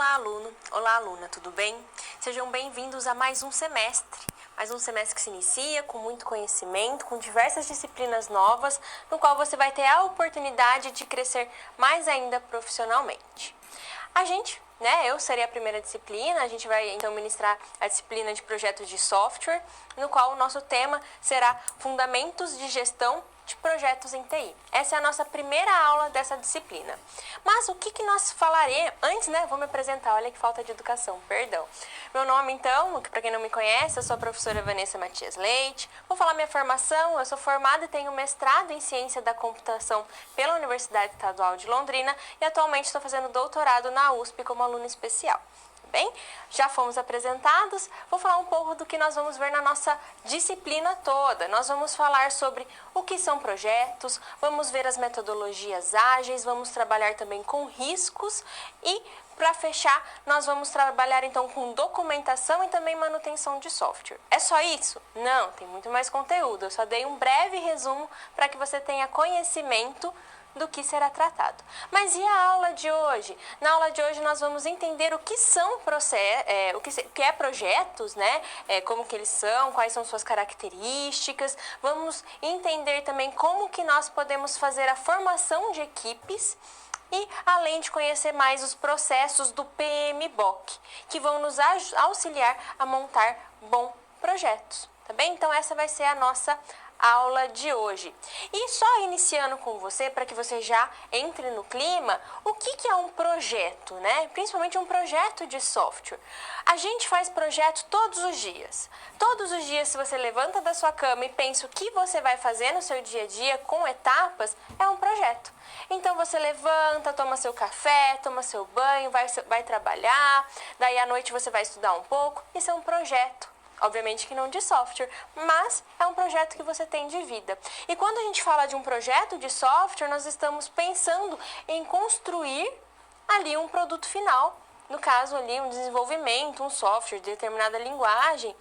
Olá, aluno! Olá, aluna! Tudo bem? Sejam bem-vindos a mais um semestre. Mais um semestre que se inicia com muito conhecimento, com diversas disciplinas novas, no qual você vai ter a oportunidade de crescer mais ainda profissionalmente. Eu serei a primeira disciplina, a gente vai então ministrar a disciplina de projetos de software, no qual o nosso tema será Fundamentos de Gestão de Projetos em TI. Essa é a nossa primeira aula dessa disciplina. Mas o que nós falaremos? Antes, vou me apresentar, olha que falta de educação, perdão. Meu nome, então, para quem não me conhece, eu sou a professora Vanessa Matias Leite. Vou falar minha formação, eu sou formada e tenho mestrado em Ciência da Computação pela Universidade Estadual de Londrina e atualmente estou fazendo doutorado na USP como aluna especial. Bem, já fomos apresentados, vou falar um pouco do que nós vamos ver na nossa disciplina toda. Nós vamos falar sobre o que são projetos, vamos ver as metodologias ágeis, vamos trabalhar também com riscos e, para fechar, nós vamos trabalhar então com documentação e também manutenção de software. É só isso? Não, tem muito mais conteúdo. Eu só dei um breve resumo para que você tenha conhecimento do que será tratado. Mas e a aula de hoje? Na aula de hoje nós vamos entender o que são projetos, como que eles são, quais são suas características. Vamos entender também como que nós podemos fazer a formação de equipes e além de conhecer mais os processos do PMBOK, que vão nos auxiliar a montar bons projetos, tá bem? Então essa vai ser a nossa aula de hoje. E só iniciando com você, para que você já entre no clima, o que é um projeto, Principalmente um projeto de software. A gente faz projeto todos os dias. Todos os dias, se você levanta da sua cama e pensa o que você vai fazer no seu dia a dia com etapas, é um projeto. Então você levanta, toma seu café, toma seu banho, vai trabalhar, daí à noite você vai estudar um pouco. Isso é um projeto. Obviamente que não de software, mas é um projeto que você tem de vida. E quando a gente fala de um projeto de software, nós estamos pensando em construir ali um produto final. No caso ali, um desenvolvimento, um software de determinada linguagem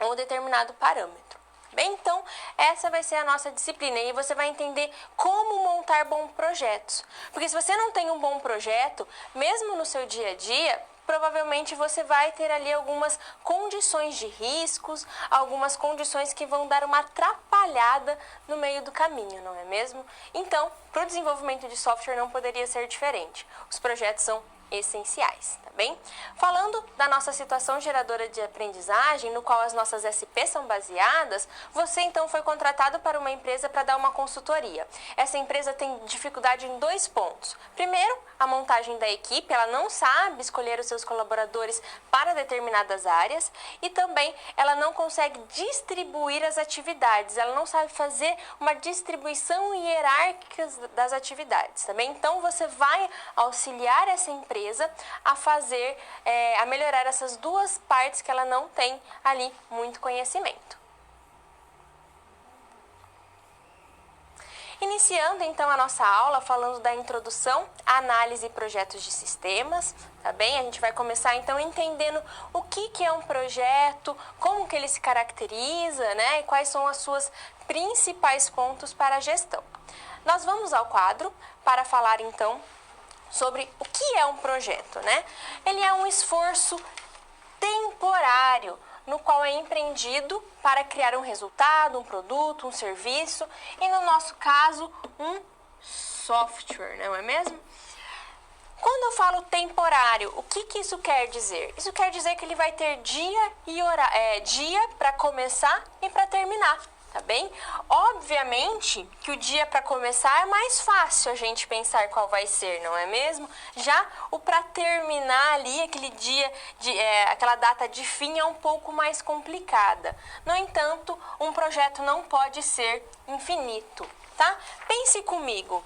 ou determinado parâmetro. Bem, então, essa vai ser a nossa disciplina e você vai entender como montar bons projetos. Porque se você não tem um bom projeto, mesmo no seu dia a dia, provavelmente você vai ter ali algumas condições de riscos, algumas condições que vão dar uma atrapalhada no meio do caminho, não é mesmo? Então, para o desenvolvimento de software não poderia ser diferente. Os projetos são essenciais, tá bem? Falando da nossa situação geradora de aprendizagem, no qual as nossas SPs são baseadas, você então foi contratado para uma empresa para dar uma consultoria. Essa empresa tem dificuldade em 2 pontos. Primeiro, a montagem da equipe, ela não sabe escolher os seus colaboradores para determinadas áreas e também ela não consegue distribuir as atividades, ela não sabe fazer uma distribuição hierárquica das atividades, tá bem? Então, você vai auxiliar essa empresa a melhorar essas 2 partes que ela não tem ali muito conhecimento. Iniciando então a nossa aula falando da introdução à análise e projetos de sistemas, tá bem? A gente vai começar então entendendo o que é um projeto, como que ele se caracteriza, e quais são as suas principais pontos para a gestão. Nós vamos ao quadro para falar então sobre o que é um projeto, Ele é um esforço temporário no qual é empreendido para criar um resultado, um produto, um serviço e, no nosso caso, um software, não é mesmo? Quando eu falo temporário, o que isso quer dizer? Isso quer dizer que ele vai ter dia para começar e para terminar. Tá bem? Obviamente que o dia para começar é mais fácil a gente pensar qual vai ser, não é mesmo? Já o para terminar ali, aquele dia, aquela data de fim é um pouco mais complicada. No entanto, um projeto não pode ser infinito, tá? Pense comigo.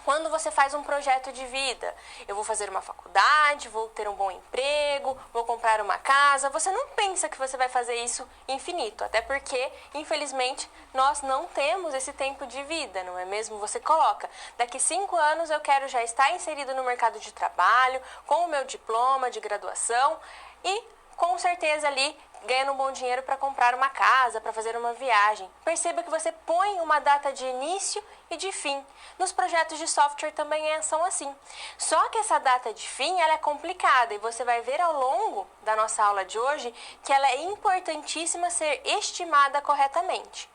Quando você faz um projeto de vida, eu vou fazer uma faculdade, vou ter um bom emprego, vou comprar uma casa, você não pensa que você vai fazer isso infinito, até porque, infelizmente, nós não temos esse tempo de vida, não é mesmo? Você coloca, daqui 5 anos eu quero já estar inserido no mercado de trabalho, com o meu diploma de graduação e, com certeza ali, ganhando um bom dinheiro para comprar uma casa, para fazer uma viagem. Perceba que você põe uma data de início e de fim. Nos projetos de software também são assim. Só que essa data de fim ela é complicada e você vai ver ao longo da nossa aula de hoje que ela é importantíssima ser estimada corretamente.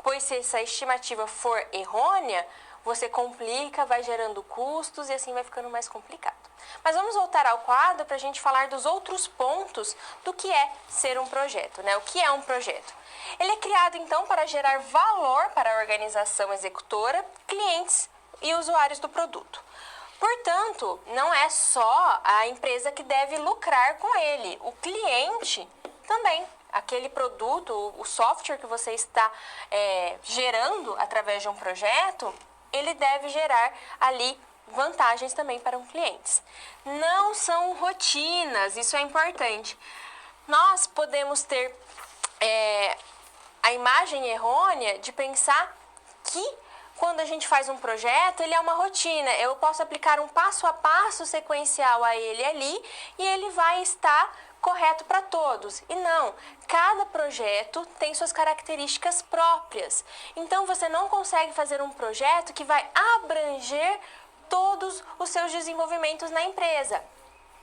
Pois se essa estimativa for errônea, você complica, vai gerando custos e assim vai ficando mais complicado. Mas vamos voltar ao quadro para a gente falar dos outros pontos do que é ser um projeto, né? O que é um projeto? Ele é criado, então, para gerar valor para a organização executora, clientes e usuários do produto. Portanto, não é só a empresa que deve lucrar com ele, o cliente também. Aquele produto, o software que você está gerando através de um projeto, ele deve gerar ali vantagens também para os clientes. Não são rotinas, isso é importante. Nós podemos ter a imagem errônea de pensar que quando a gente faz um projeto, ele é uma rotina. Eu posso aplicar um passo a passo sequencial a ele ali e ele vai estar correto para todos. E não, cada projeto tem suas características próprias. Então você não consegue fazer um projeto que vai abranger todos os seus desenvolvimentos na empresa.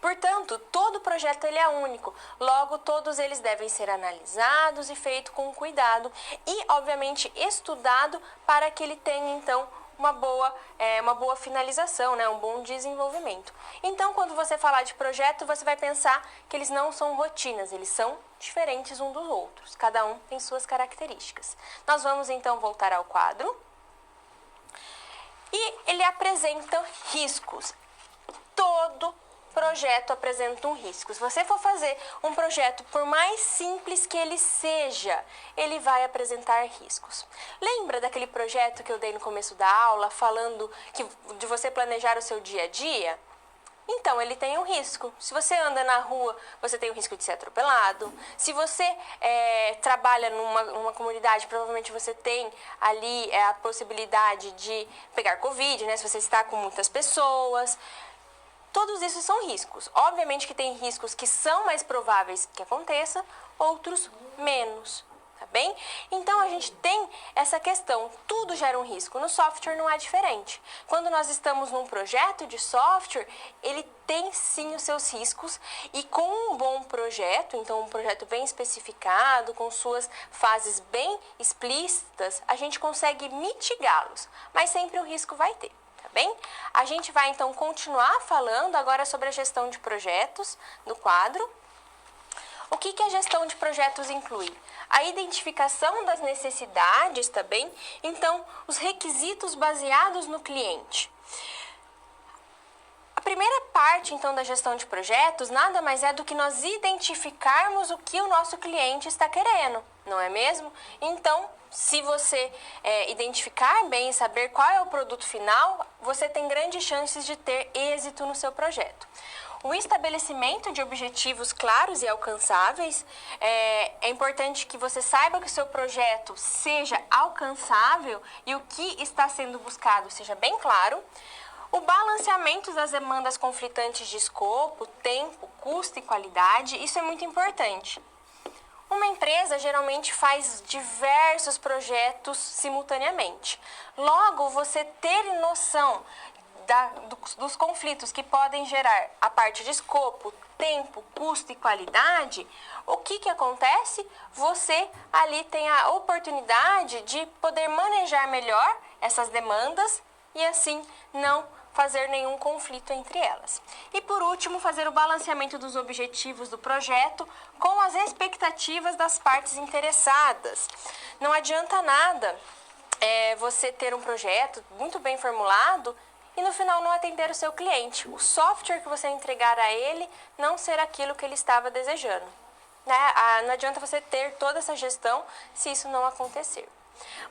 Portanto, todo projeto ele é único, logo todos eles devem ser analisados e feitos com cuidado e, obviamente, estudado para que ele tenha, então, uma boa finalização, né? Um bom desenvolvimento. Então, quando você falar de projeto, você vai pensar que eles não são rotinas, eles são diferentes uns dos outros, cada um tem suas características. Nós vamos, então, voltar ao quadro. E ele apresenta riscos. Todo projeto apresenta um risco. Se você for fazer um projeto, por mais simples que ele seja, ele vai apresentar riscos. Lembra daquele projeto que eu dei no começo da aula, falando de você planejar o seu dia a dia? Então, ele tem um risco. Se você anda na rua, você tem o risco de ser atropelado. Se você trabalha numa comunidade, provavelmente você tem ali a possibilidade de pegar Covid, né? Se você está com muitas pessoas. Todos esses são riscos. Obviamente que tem riscos que são mais prováveis que aconteça, outros menos, tá bem? Então a gente tem essa questão, tudo gera um risco. No software não é diferente. Quando nós estamos num projeto de software, ele tem sim os seus riscos e com um bom projeto, então um projeto bem especificado, com suas fases bem explícitas, a gente consegue mitigá-los, mas sempre o risco vai ter. Bem, a gente vai então continuar falando agora sobre a gestão de projetos no quadro. O que a gestão de projetos inclui? A identificação das necessidades também, então os requisitos baseados no cliente. A primeira parte então da gestão de projetos nada mais é do que nós identificarmos o que o nosso cliente está querendo, não é mesmo? Então, se você identificar bem e saber qual é o produto final, você tem grandes chances de ter êxito no seu projeto. O estabelecimento de objetivos claros e alcançáveis, é importante que você saiba que o seu projeto seja alcançável e o que está sendo buscado seja bem claro. O balanceamento das demandas conflitantes de escopo, tempo, custo e qualidade, isso é muito importante. Uma empresa geralmente faz diversos projetos simultaneamente. Logo, você ter noção dos conflitos que podem gerar a parte de escopo, tempo, custo e qualidade, o que acontece? Você ali tem a oportunidade de poder manejar melhor essas demandas e assim não fazer nenhum conflito entre elas. E por último, fazer o balanceamento dos objetivos do projeto com as expectativas das partes interessadas. Não adianta nada você ter um projeto muito bem formulado e no final não atender o seu cliente. O software que você entregar a ele não ser aquilo que ele estava desejando. Não adianta você ter toda essa gestão se isso não acontecer.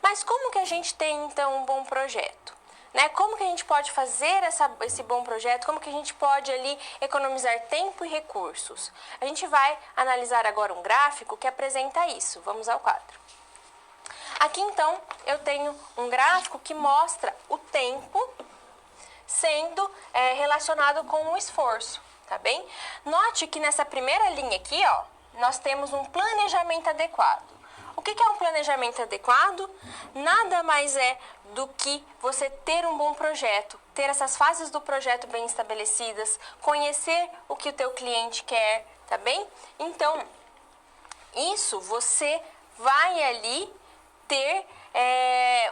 Mas como que a gente tem então um bom projeto? Como que a gente pode fazer esse bom projeto? Como que a gente pode ali economizar tempo e recursos? A gente vai analisar agora um gráfico que apresenta isso. Vamos ao quadro. Aqui então eu tenho um gráfico que mostra o tempo sendo relacionado com o esforço, tá bem? Note que nessa primeira linha aqui, ó, nós temos um planejamento adequado. O que é um planejamento adequado? Nada mais é do que você ter um bom projeto, ter essas fases do projeto bem estabelecidas, conhecer o que o teu cliente quer, tá bem? Então, isso você vai ali ter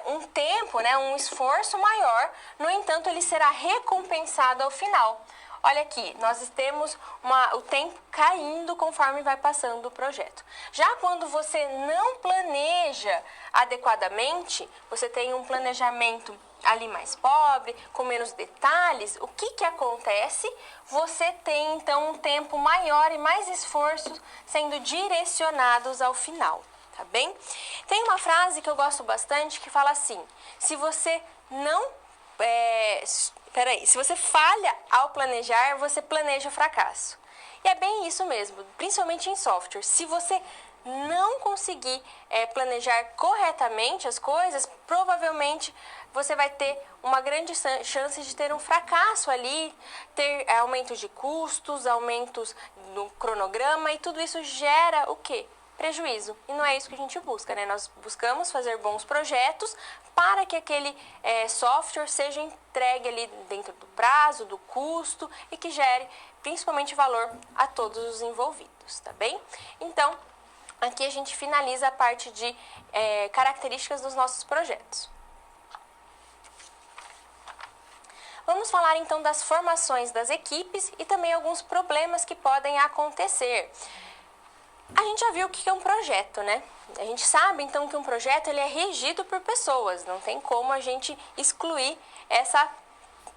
um tempo, né, um esforço maior, no entanto, ele será recompensado ao final. Olha aqui, nós temos o tempo caindo conforme vai passando o projeto. Já quando você não planeja adequadamente, você tem um planejamento ali mais pobre, com menos detalhes, o que acontece? Você tem então um tempo maior e mais esforços sendo direcionados ao final, tá bem? Tem uma frase que eu gosto bastante que fala assim: se você não se você falha ao planejar, você planeja o fracasso. E é bem isso mesmo, principalmente em software. Se você não conseguir planejar corretamente as coisas, provavelmente você vai ter uma grande chance de ter um fracasso ali, ter aumento de custos, aumentos no cronograma, e tudo isso gera o quê? Prejuízo. E não é isso que a gente busca, né? Nós buscamos fazer bons projetos para que aquele software seja entregue ali dentro do prazo, do custo, e que gere principalmente valor a todos os envolvidos, tá bem? Então, aqui a gente finaliza a parte de características dos nossos projetos. Vamos falar então das formações das equipes e também alguns problemas que podem acontecer. A gente já viu o que é um projeto, né? A gente sabe então que um projeto ele é regido por pessoas, não tem como a gente excluir essa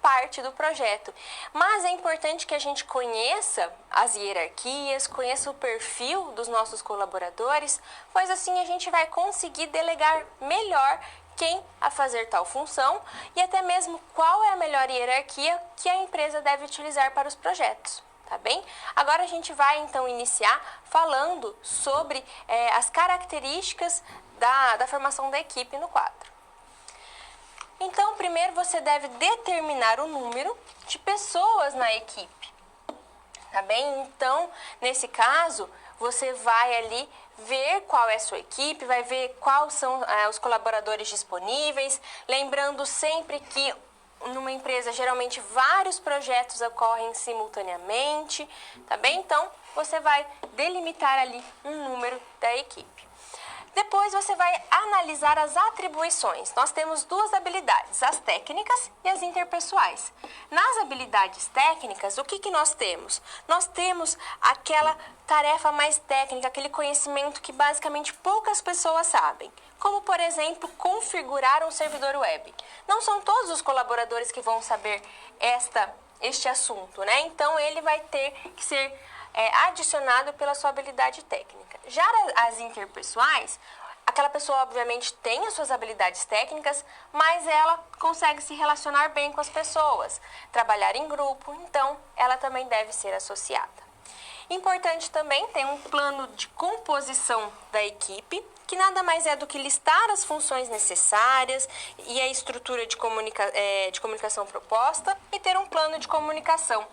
parte do projeto. Mas é importante que a gente conheça as hierarquias, conheça o perfil dos nossos colaboradores, pois assim a gente vai conseguir delegar melhor quem a fazer tal função e até mesmo qual é a melhor hierarquia que a empresa deve utilizar para os projetos. Tá bem? Agora a gente vai então iniciar falando sobre as características da formação da equipe no quadro. Então, primeiro você deve determinar o número de pessoas na equipe. Tá bem? Então, nesse caso, você vai ali ver qual é a sua equipe, vai ver quais são os colaboradores disponíveis, lembrando sempre que numa empresa, geralmente, vários projetos ocorrem simultaneamente, tá bem? Então, você vai delimitar ali um número da equipe. Depois, você vai analisar as atribuições. Nós temos duas habilidades, as técnicas e as interpessoais. Nas habilidades técnicas, o que nós temos? Nós temos aquela tarefa mais técnica, aquele conhecimento que basicamente poucas pessoas sabem. Como, por exemplo, configurar um servidor web. Não são todos os colaboradores que vão saber este assunto, né? Então, ele vai ter que ser adicionado pela sua habilidade técnica. Já as interpessoais, aquela pessoa, obviamente, tem as suas habilidades técnicas, mas ela consegue se relacionar bem com as pessoas, trabalhar em grupo, então, ela também deve ser associada. Importante também ter um plano de composição da equipe, que nada mais é do que listar as funções necessárias e a estrutura de comunicação proposta e ter um plano de comunicação,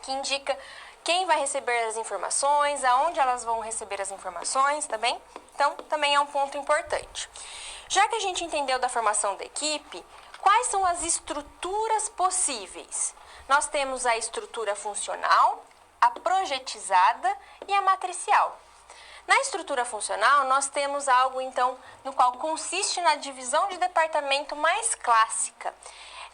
que indica quem vai receber as informações, aonde elas vão receber as informações, tá bem? Então, também é um ponto importante. Já que a gente entendeu da formação da equipe, quais são as estruturas possíveis? Nós temos a estrutura funcional, a projetizada e a matricial. Na estrutura funcional, nós temos algo, então, no qual consiste na divisão de departamento mais clássica.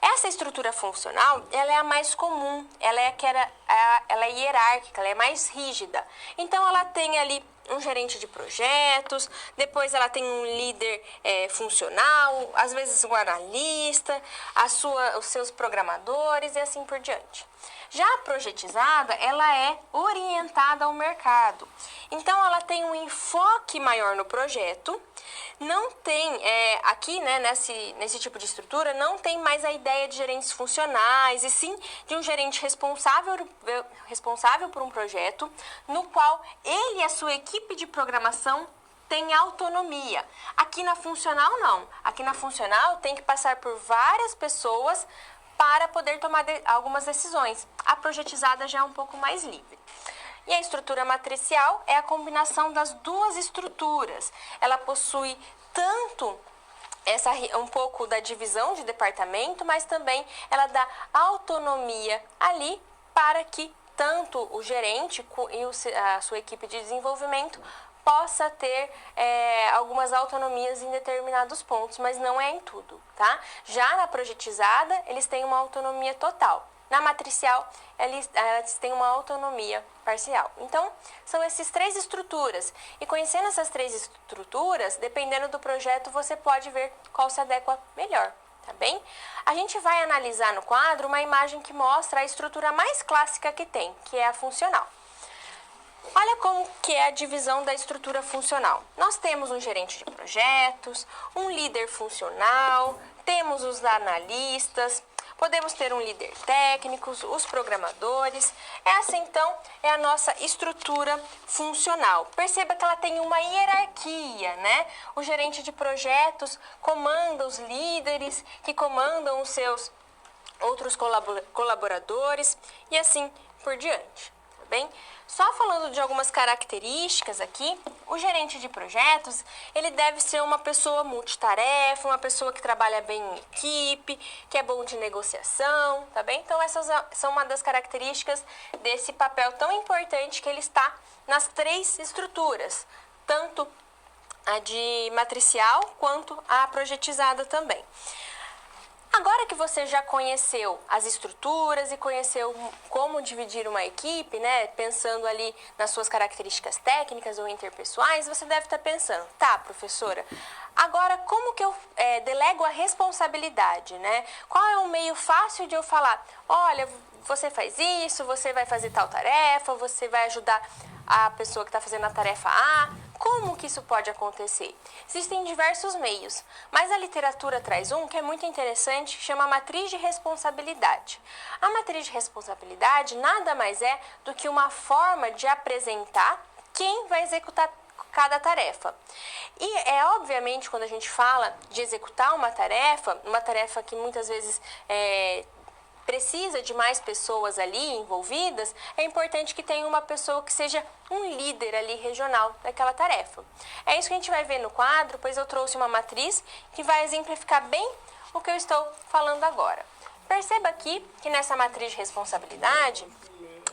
Essa estrutura funcional, ela é a mais comum, ela é hierárquica, ela é mais rígida. Então, ela tem ali um gerente de projetos, depois ela tem um líder funcional, às vezes um analista, os seus programadores e assim por diante. Já a projetizada, ela é orientada ao mercado. Então, ela tem um enfoque maior no projeto. Não tem, aqui, né, nesse tipo de estrutura, não tem mais a ideia de gerentes funcionais, e sim de um gerente responsável por um projeto, no qual ele e a sua equipe de programação têm autonomia. Aqui na funcional, não. Aqui na funcional, tem que passar por várias pessoas para poder tomar algumas decisões. A projetizada já é um pouco mais livre. E a estrutura matricial é a combinação das duas estruturas. Ela possui tanto um pouco da divisão de departamento, mas também ela dá autonomia ali para que tanto o gerente e a sua equipe de desenvolvimento possa ter algumas autonomias em determinados pontos, mas não é em tudo, tá? Já na projetizada, eles têm uma autonomia total. Na matricial, eles têm uma autonomia parcial. Então, são essas três estruturas. E conhecendo essas três estruturas, dependendo do projeto, você pode ver qual se adequa melhor, tá bem? A gente vai analisar no quadro uma imagem que mostra a estrutura mais clássica que tem, que é a funcional. Olha como que é a divisão da estrutura funcional. Nós temos um gerente de projetos, um líder funcional, temos os analistas, podemos ter um líder técnico, os programadores. Essa, então, é a nossa estrutura funcional. Perceba que ela tem uma hierarquia, né? O gerente de projetos comanda os líderes, que comandam os seus outros colaboradores e assim por diante, tá bem? Só falando de algumas características aqui, o gerente de projetos, ele deve ser uma pessoa multitarefa, uma pessoa que trabalha bem em equipe, que é bom de negociação, tá bem? Então, essas são uma das características desse papel tão importante que ele está nas três estruturas, tanto a de matricial quanto a projetizada também. Agora que você já conheceu as estruturas e conheceu como dividir uma equipe, né, pensando ali nas suas características técnicas ou interpessoais, você deve estar pensando, tá, professora, agora como que eu delego a responsabilidade, né? Qual é o meio fácil de eu falar, olha, você faz isso, você vai fazer tal tarefa, você vai ajudar a pessoa que está fazendo a tarefa A? Como que isso pode acontecer? Existem diversos meios, mas a literatura traz um que é muito interessante, que chama matriz de responsabilidade. A matriz de responsabilidade nada mais é do que uma forma de apresentar quem vai executar cada tarefa. E obviamente quando a gente fala de executar uma tarefa que muitas vezes precisa de mais pessoas ali envolvidas, é importante que tenha uma pessoa que seja um líder ali regional daquela tarefa. É isso que a gente vai ver no quadro, pois eu trouxe uma matriz que vai exemplificar bem o que eu estou falando agora. Perceba aqui que nessa matriz de responsabilidade,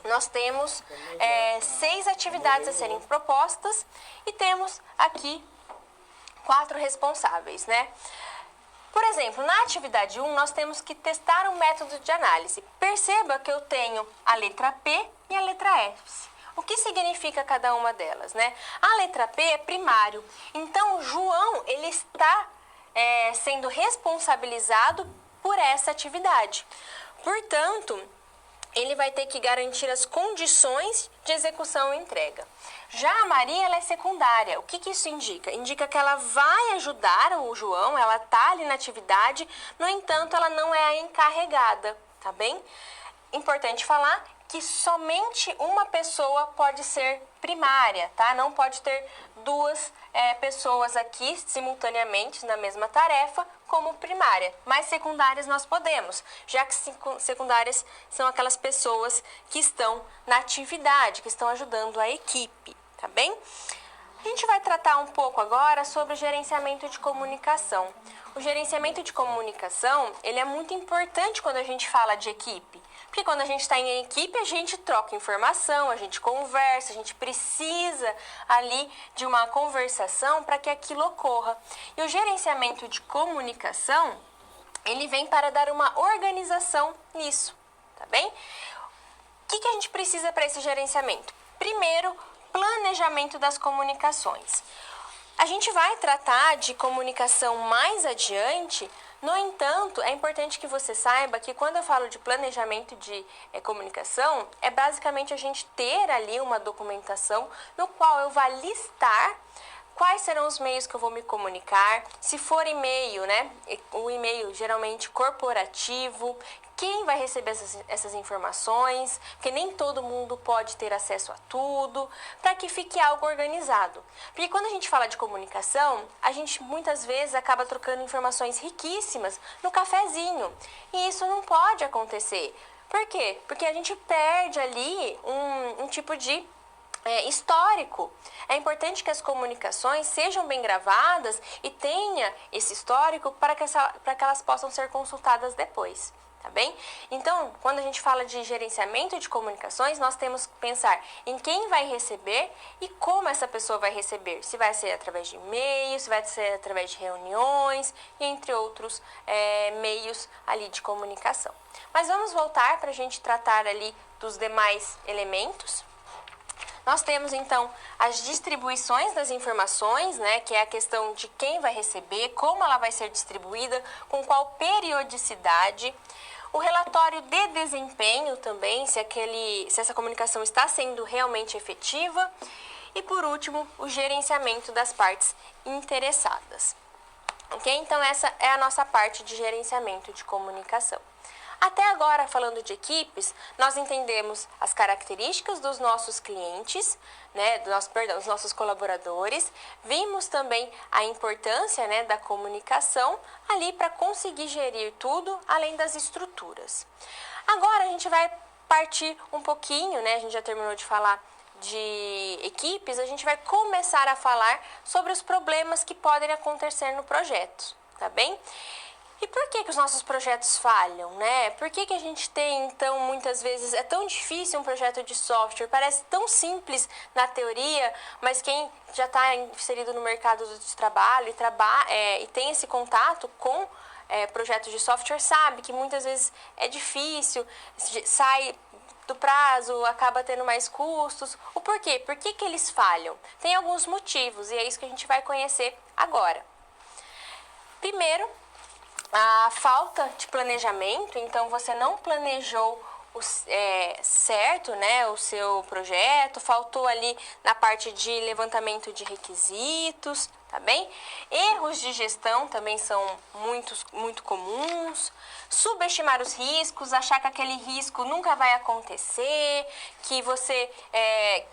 nós temos 6 atividades a serem propostas e temos aqui 4 responsáveis, né? Por exemplo, na atividade 1, nós temos que testar um método de análise. Perceba que eu tenho a letra P e a letra S. O que significa cada uma delas, né? A letra P é primário. Então, o João, ele está sendo responsabilizado por essa atividade. Portanto, ele vai ter que garantir as condições de execução e entrega. Já a Maria, ela é secundária. O que isso indica? Indica que ela vai ajudar o João, ela está ali na atividade, no entanto, ela não é a encarregada, tá bem? Importante falar que somente uma pessoa pode ser primária, tá? Não pode ter duas pessoas aqui simultaneamente na mesma tarefa como primária, mas secundárias nós podemos, já que secundárias são aquelas pessoas que estão na atividade, que estão ajudando a equipe, tá bem? A gente vai tratar um pouco agora sobre o gerenciamento de comunicação. O gerenciamento de comunicação, ele é muito importante quando a gente fala de equipe. Porque quando a gente está em equipe, a gente troca informação, a gente conversa, a gente precisa ali de uma conversação para que aquilo ocorra. E o gerenciamento de comunicação, ele vem para dar uma organização nisso, tá bem? O que a gente precisa para esse gerenciamento? Primeiro, planejamento das comunicações. A gente vai tratar de comunicação mais adiante, no entanto, é importante que você saiba que quando eu falo de planejamento de comunicação, é basicamente a gente ter ali uma documentação no qual eu vou listar quais serão os meios que eu vou me comunicar, se for e-mail, né? O e-mail geralmente corporativo, quem vai receber essas informações, porque nem todo mundo pode ter acesso a tudo, para que fique algo organizado. Porque quando a gente fala de comunicação, a gente muitas vezes acaba trocando informações riquíssimas no cafezinho, e isso não pode acontecer. Por quê? Porque a gente perde ali um tipo de histórico. É importante que as comunicações sejam bem gravadas e tenha esse histórico para que elas possam ser consultadas depois. Tá bem? Então, quando a gente fala de gerenciamento de comunicações, nós temos que pensar em quem vai receber e como essa pessoa vai receber. Se vai ser através de e-mail, se vai ser através de reuniões, entre outros meios ali de comunicação. Mas vamos voltar para a gente tratar ali dos demais elementos. Nós temos, então, as distribuições das informações, né, que é a questão de quem vai receber, como ela vai ser distribuída, com qual periodicidade. O relatório de desempenho também, se essa comunicação está sendo realmente efetiva. E, por último, o gerenciamento das partes interessadas. Ok? Então, essa é a nossa parte de gerenciamento de comunicação. Até agora, falando de equipes, nós entendemos as características dos nossos clientes, né, dos nossos colaboradores. Vimos também a importância, né, da comunicação ali para conseguir gerir tudo, além das estruturas. Agora a gente vai partir um pouquinho, né, a gente já terminou de falar de equipes, a gente vai começar a falar sobre os problemas que podem acontecer no projeto, tá bem? E por que os nossos projetos falham, né? Por que a gente tem, então, muitas vezes, é tão difícil um projeto de software? Parece tão simples na teoria, mas quem já está inserido no mercado de trabalho e tem esse contato com projetos de software sabe que muitas vezes é difícil, sai do prazo, acaba tendo mais custos. O porquê? Por que eles falham? Tem alguns motivos e é isso que a gente vai conhecer agora. Primeiro, a falta de planejamento. Então você não planejou certo, né, o seu projeto, faltou ali na parte de levantamento de requisitos, tá bem? Erros de gestão também são muito comuns. Subestimar os riscos, achar que aquele risco nunca vai acontecer, que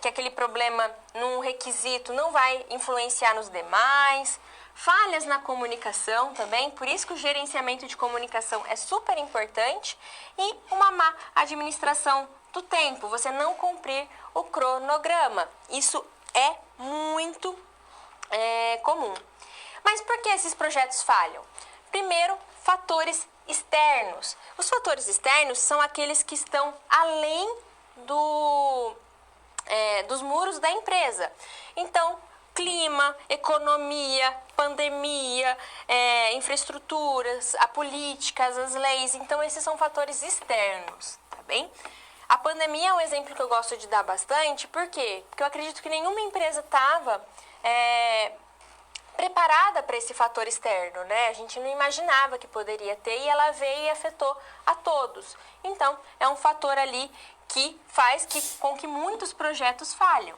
que aquele problema num requisito não vai influenciar nos demais. Falhas na comunicação também, por isso que o gerenciamento de comunicação é super importante. E uma má administração do tempo, você não cumprir o cronograma. Isso é muito comum. Mas por que esses projetos falham? Primeiro, fatores externos. Os fatores externos são aqueles que estão além dos muros da empresa. Então, clima, economia, pandemia, infraestruturas, a políticas, as leis. Então, esses são fatores externos, tá bem? A pandemia é um exemplo que eu gosto de dar bastante. Por quê? Porque eu acredito que nenhuma empresa estava preparada para esse fator externo, né? A gente não imaginava que poderia ter e ela veio e afetou a todos. Então, é um fator ali que faz com que muitos projetos falham.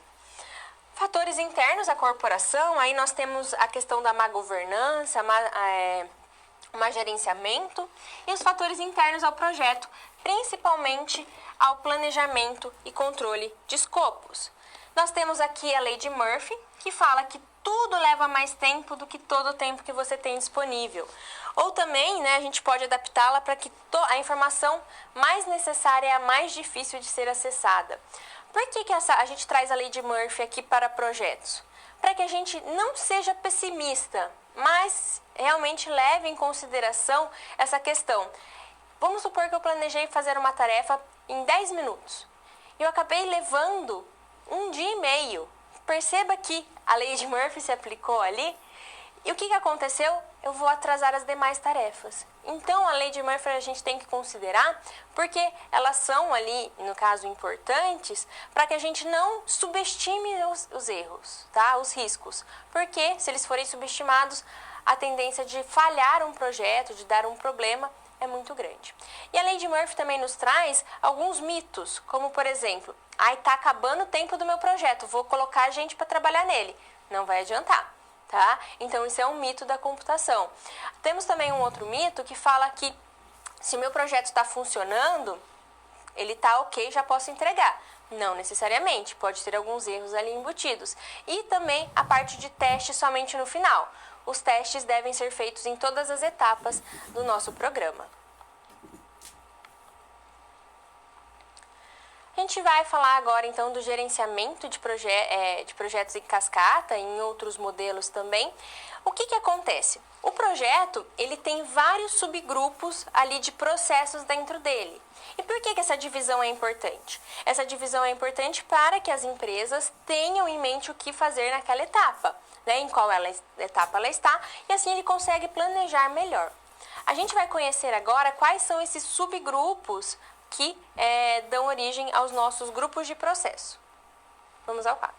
Fatores internos à corporação, aí nós temos a questão da má governança, má gerenciamento, e os fatores internos ao projeto, principalmente ao planejamento e controle de escopos. Nós temos aqui a lei de Murphy, que fala que tudo leva mais tempo do que todo o tempo que você tem disponível. Ou também, né, a gente pode adaptá-la para que a informação mais necessária é a mais difícil de ser acessada. Por que a gente traz a lei de Murphy aqui para projetos? Para que a gente não seja pessimista, mas realmente leve em consideração essa questão. Vamos supor que eu planejei fazer uma tarefa em 10 minutos. Eu acabei levando 1 dia e meio. Perceba que a lei de Murphy se aplicou ali. E o que aconteceu? Eu vou atrasar as demais tarefas. Então, a lei de Murphy a gente tem que considerar, porque elas são ali, no caso, importantes, para que a gente não subestime os erros, tá? Os riscos. Porque, se eles forem subestimados, a tendência de falhar um projeto, de dar um problema, é muito grande. E a lei de Murphy também nos traz alguns mitos, como, por exemplo, tá acabando o tempo do meu projeto, vou colocar gente para trabalhar nele. Não vai adiantar. Tá? Então, isso é um mito da computação. Temos também um outro mito que fala que se o meu projeto está funcionando, ele está ok, já posso entregar. Não necessariamente, pode ter alguns erros ali embutidos. E também a parte de teste somente no final. Os testes devem ser feitos em todas as etapas do nosso programa. A gente vai falar agora, então, do gerenciamento de projetos em cascata, em outros modelos também. O que acontece? O projeto, ele tem vários subgrupos ali de processos dentro dele. E por que essa divisão é importante? Essa divisão é importante para que as empresas tenham em mente o que fazer naquela etapa, né? Em qual etapa ela está, e assim ele consegue planejar melhor. A gente vai conhecer agora quais são esses subgrupos que dão origem aos nossos grupos de processo. Vamos ao quadro.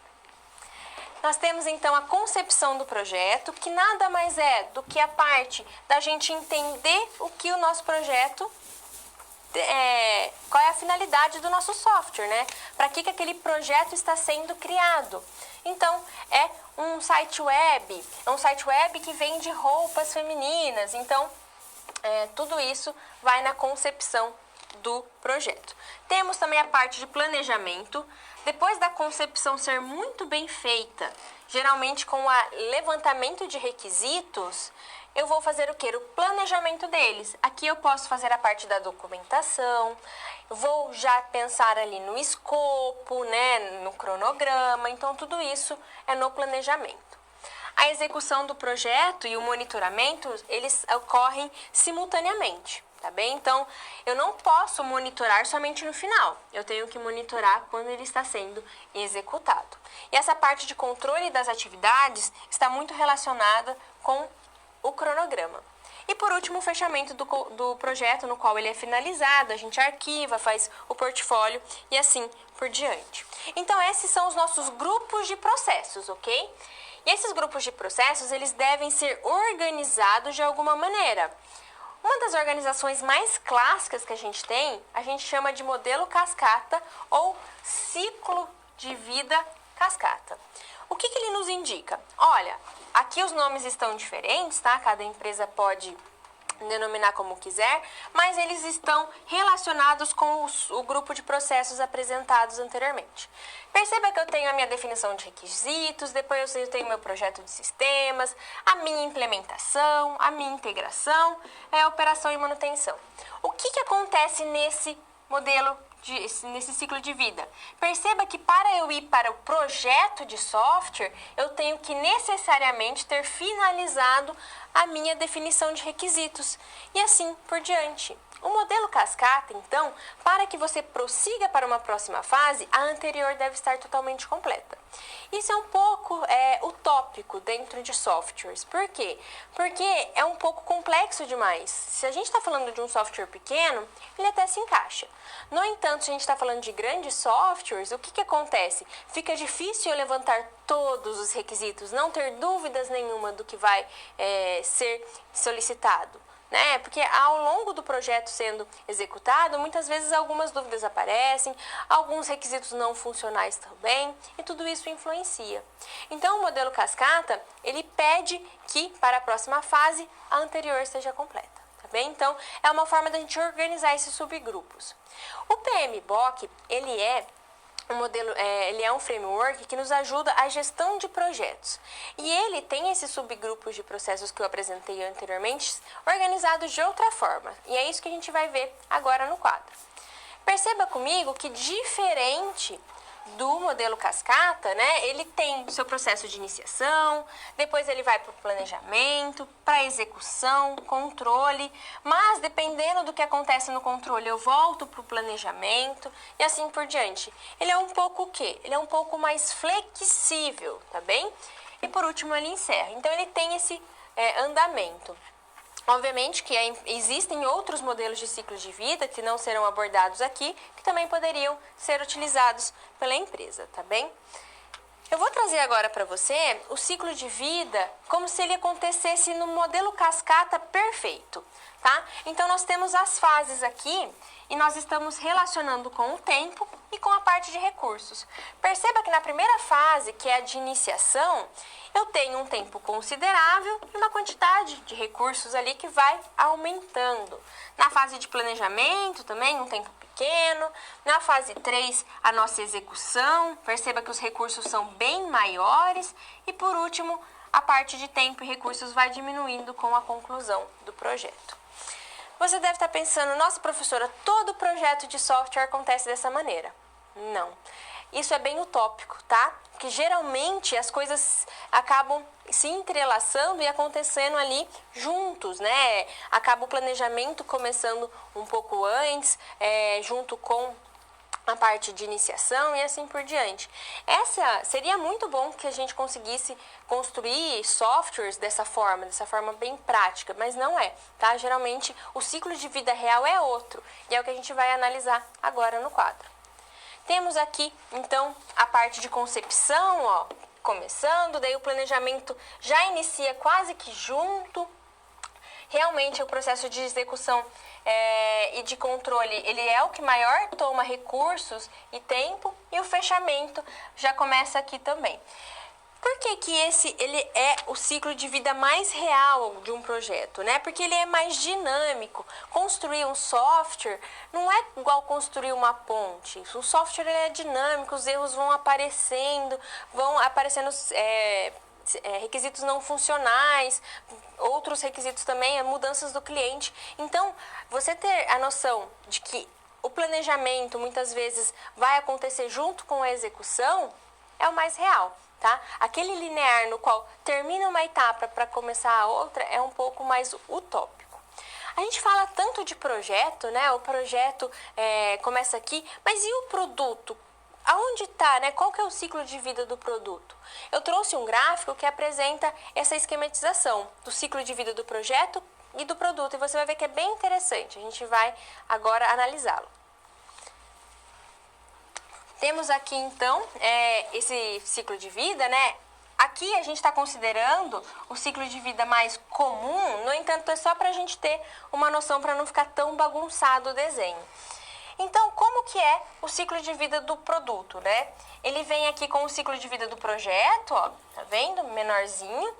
Nós temos então a concepção do projeto, que nada mais é do que a parte da gente entender o que o nosso projeto qual é a finalidade do nosso software, né? Para que aquele projeto está sendo criado. Então, é um site web que vende roupas femininas. Então, tudo isso vai na concepção do projeto. Temos também a parte de planejamento. Depois da concepção ser muito bem feita, geralmente com o levantamento de requisitos, eu vou fazer o quê? O planejamento deles. Aqui eu posso fazer a parte da documentação, vou já pensar ali no escopo, né, no cronograma, então tudo isso é no planejamento. A execução do projeto e o monitoramento, eles ocorrem simultaneamente, tá bem? Então, eu não posso monitorar somente no final, eu tenho que monitorar quando ele está sendo executado. E essa parte de controle das atividades está muito relacionada com o cronograma. E por último, o fechamento do projeto no qual ele é finalizado, a gente arquiva, faz o portfólio e assim por diante. Então, esses são os nossos grupos de processos, ok? E esses grupos de processos, eles devem ser organizados de alguma maneira. Uma das organizações mais clássicas que a gente tem, a gente chama de modelo cascata ou ciclo de vida cascata. O que ele nos indica? Olha, aqui os nomes estão diferentes, tá? Cada empresa pode denominar como quiser, mas eles estão relacionados com o grupo de processos apresentados anteriormente. Perceba que eu tenho a minha definição de requisitos, depois eu tenho meu projeto de sistemas, a minha implementação, a minha integração, operação e manutenção. O que acontece nesse modelo, nesse ciclo de vida? Perceba que para eu ir para o projeto de software, eu tenho que necessariamente ter finalizado a minha definição de requisitos e assim por diante. O modelo cascata, então, para que você prossiga para uma próxima fase, a anterior deve estar totalmente completa. Isso é um pouco utópico dentro de softwares. Por quê? Porque é um pouco complexo demais. Se a gente está falando de um software pequeno, ele até se encaixa. No entanto, se a gente está falando de grandes softwares, o que acontece? Fica difícil eu levantar todos os requisitos, não ter dúvidas nenhuma do que vai ser solicitado. Né? Porque ao longo do projeto sendo executado, muitas vezes algumas dúvidas aparecem, alguns requisitos não funcionais também, e tudo isso influencia. Então, o modelo cascata, ele pede que, para a próxima fase, a anterior esteja completa. Tá bem? Então, é uma forma da gente organizar esses subgrupos. O PMBOK, ele é um framework que nos ajuda à gestão de projetos. E ele tem esses subgrupos de processos que eu apresentei anteriormente, organizados de outra forma. E é isso que a gente vai ver agora no quadro. Perceba comigo que, diferente do modelo cascata, né, ele tem o seu processo de iniciação, depois ele vai para o planejamento, para a execução, controle, mas dependendo do que acontece no controle, eu volto para o planejamento e assim por diante. Ele é um pouco o quê? Ele é um pouco mais flexível, tá bem? E por último ele encerra. Então ele tem esse andamento. Obviamente que existem outros modelos de ciclos de vida que não serão abordados aqui, que também poderiam ser utilizados pela empresa, tá bem? Eu vou trazer agora para você o ciclo de vida como se ele acontecesse no modelo cascata perfeito, tá? Então, nós temos as fases aqui e nós estamos relacionando com o tempo e com a parte de recursos. Perceba que na primeira fase, que é a de iniciação, eu tenho um tempo considerável e uma quantidade de recursos ali que vai aumentando. Na fase de planejamento também, um tempo pequeno. Na fase 3, a nossa execução. Perceba que os recursos são bem maiores. E por último, a parte de tempo e recursos vai diminuindo com a conclusão do projeto. Você deve estar pensando, nossa professora, todo projeto de software acontece dessa maneira. Não. Isso é bem utópico, tá? Porque geralmente as coisas acabam se entrelaçando e acontecendo ali juntos, né? Acaba o planejamento começando um pouco antes, junto com a parte de iniciação e assim por diante. Seria muito bom que a gente conseguisse construir softwares dessa forma bem prática, mas não é, tá? Geralmente o ciclo de vida real é outro, e é o que a gente vai analisar agora no quadro. Temos aqui, então, a parte de concepção, ó, começando, daí o planejamento já inicia quase que junto. Realmente o processo de execução e de controle, ele é o que maior toma recursos e tempo, e o fechamento já começa aqui também. Por que ele é o ciclo de vida mais real de um projeto, né? Porque ele é mais dinâmico. Construir um software não é igual construir uma ponte. O software é dinâmico, os erros vão aparecendo requisitos não funcionais, outros requisitos também, mudanças do cliente. Então, você ter a noção de que o planejamento muitas vezes vai acontecer junto com a execução é o mais real. Tá? Aquele linear no qual termina uma etapa para começar a outra é um pouco mais utópico. A gente fala tanto de projeto, né? O projeto começa aqui, mas e o produto? Aonde está, né? Qual que é o ciclo de vida do produto? Eu trouxe um gráfico que apresenta essa esquematização do ciclo de vida do projeto e do produto, e você vai ver que é bem interessante. A gente vai agora analisá-lo. Temos aqui, então, esse ciclo de vida, né? Aqui a gente está considerando o ciclo de vida mais comum, no entanto, é só para a gente ter uma noção para não ficar tão bagunçado o desenho. Então, como que é o ciclo de vida do produto, né? Ele vem aqui com o ciclo de vida do projeto, ó, tá vendo? Menorzinho.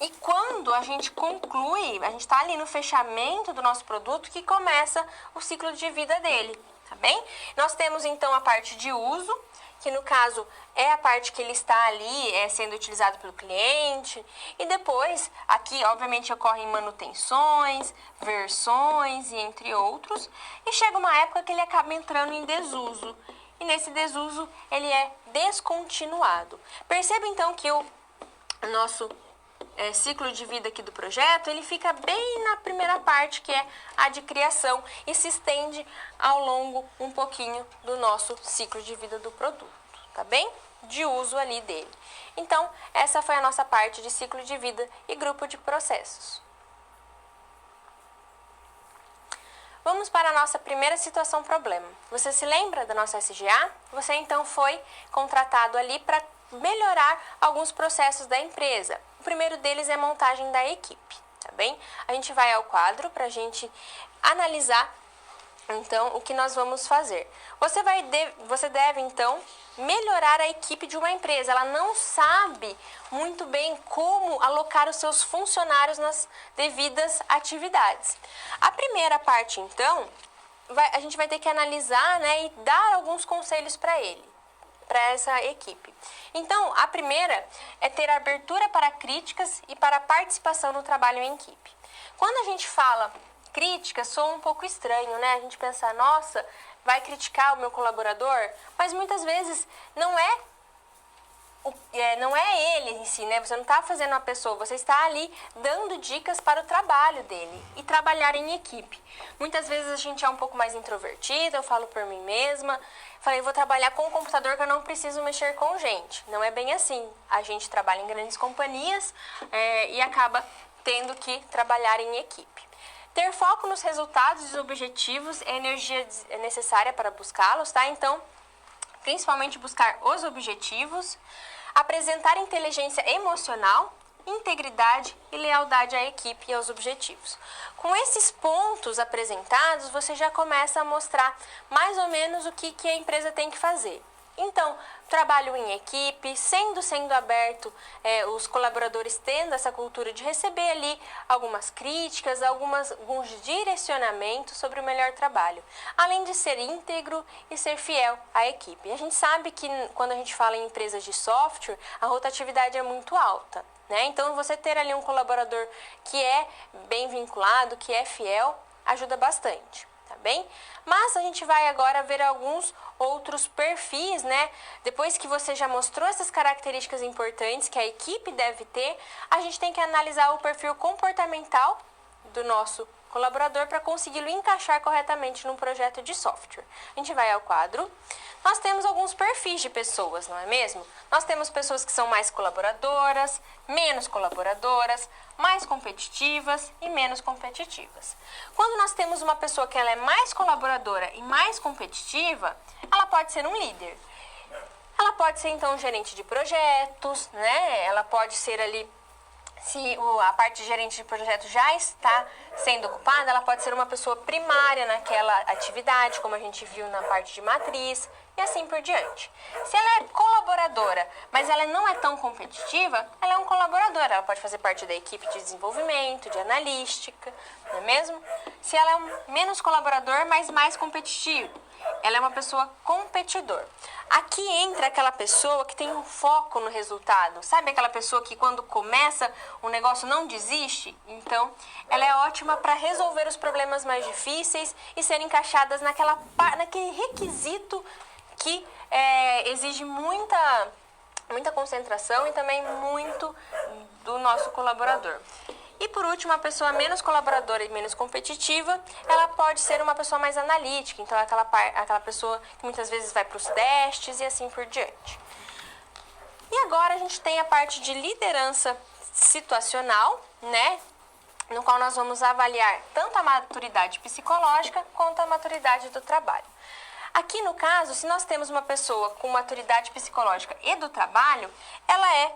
E quando a gente conclui, a gente está ali no fechamento do nosso produto, que começa o ciclo de vida dele. Tá bem? Nós temos então a parte de uso, que no caso é a parte que ele está ali sendo utilizado pelo cliente, e depois aqui obviamente ocorrem manutenções, versões e entre outros, e chega uma época que ele acaba entrando em desuso, e nesse desuso ele é descontinuado. Perceba então que o nosso ciclo de vida aqui do projeto, ele fica bem na primeira parte, que é a de criação, e se estende ao longo um pouquinho do nosso ciclo de vida do produto, tá bem? De uso ali dele. Então, essa foi a nossa parte de ciclo de vida e grupo de processos. Vamos para a nossa primeira situação problema. Você se lembra da nossa SGA? Você então foi contratado ali para melhorar alguns processos da empresa. O primeiro deles é a montagem da equipe, tá bem? A gente vai ao quadro para a gente analisar, então, o que nós vamos fazer. Você deve, então, melhorar a equipe de uma empresa. Ela não sabe muito bem como alocar os seus funcionários nas devidas atividades. A primeira parte, então, a gente vai ter que analisar, né, e dar alguns conselhos para essa equipe. Então, a primeira é ter abertura para críticas e para participação no trabalho em equipe. Quando a gente fala crítica, soa um pouco estranho, né? A gente pensa, nossa, vai criticar o meu colaborador? Mas muitas vezes não é ele em si, né? Você não está fazendo uma pessoa, você está ali dando dicas para o trabalho dele e trabalhar em equipe. Muitas vezes a gente é um pouco mais introvertida, eu falo por mim mesma, falei, vou trabalhar com um computador que eu não preciso mexer com gente. Não é bem assim. A gente trabalha em grandes companhias e acaba tendo que trabalhar em equipe. Ter foco nos resultados e objetivos é a energia necessária para buscá-los, tá? Então, principalmente buscar os objetivos, apresentar inteligência emocional, integridade e lealdade à equipe e aos objetivos. Com esses pontos apresentados, você já começa a mostrar mais ou menos o que a empresa tem que fazer. Então, trabalho em equipe, sendo aberto, os colaboradores tendo essa cultura de receber ali algumas críticas, alguns direcionamentos sobre o melhor trabalho, além de ser íntegro e ser fiel à equipe. E a gente sabe que quando a gente fala em empresas de software, a rotatividade é muito alta, né? Então, você ter ali um colaborador que é bem vinculado, que é fiel, ajuda bastante. tá bem? Mas a gente vai agora ver alguns outros perfis, né? Depois que você já mostrou essas características importantes que a equipe deve ter, a gente tem que analisar o perfil comportamental do nosso colaborador para consegui-lo encaixar corretamente num projeto de software. A gente vai ao quadro. Nós temos alguns perfis de pessoas, não é mesmo? Nós temos pessoas que são mais colaboradoras, menos colaboradoras, mais competitivas e menos competitivas. Quando nós temos uma pessoa que ela é mais colaboradora e mais competitiva, ela pode ser um líder. Ela pode ser então um gerente de projetos, né? Ela pode ser ali, se a parte de gerente de projeto já está sendo ocupada, ela pode ser uma pessoa primária naquela atividade, como a gente viu na parte de matriz, e assim por diante. Se ela é colaboradora, mas ela não é tão competitiva, ela é um colaborador, ela pode fazer parte da equipe de desenvolvimento, de analística, não é mesmo? Se ela é um menos colaborador, mas mais competitivo, ela é uma pessoa competidor. Aqui entra aquela pessoa que tem um foco no resultado. Sabe aquela pessoa que quando começa um negócio não desiste? Então, ela é ótima para resolver os problemas mais difíceis e ser encaixadas naquele requisito que exige muita concentração e também muito do nosso colaborador. E por último, a pessoa menos colaboradora e menos competitiva, ela pode ser uma pessoa mais analítica, então é aquela pessoa que muitas vezes vai para os testes e assim por diante. E agora a gente tem a parte de liderança situacional, né? No qual nós vamos avaliar tanto a maturidade psicológica quanto a maturidade do trabalho. Aqui no caso, se nós temos uma pessoa com maturidade psicológica e do trabalho, ela é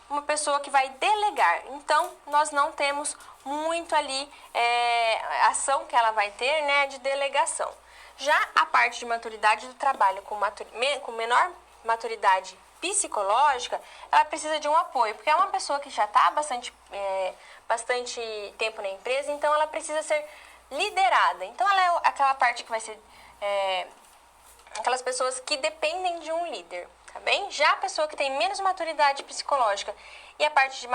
uma pessoa que vai delegar. Então, nós não temos muito ali ação que ela vai ter, né, de delegação. Já a parte de maturidade do trabalho com menor maturidade psicológica, ela precisa de um apoio, porque é uma pessoa que já está bastante tempo na empresa, então ela precisa ser liderada. Então, ela é aquela parte que vai ser aquelas pessoas que dependem de um líder. Tá bem? Já a pessoa que tem menos maturidade psicológica e a parte de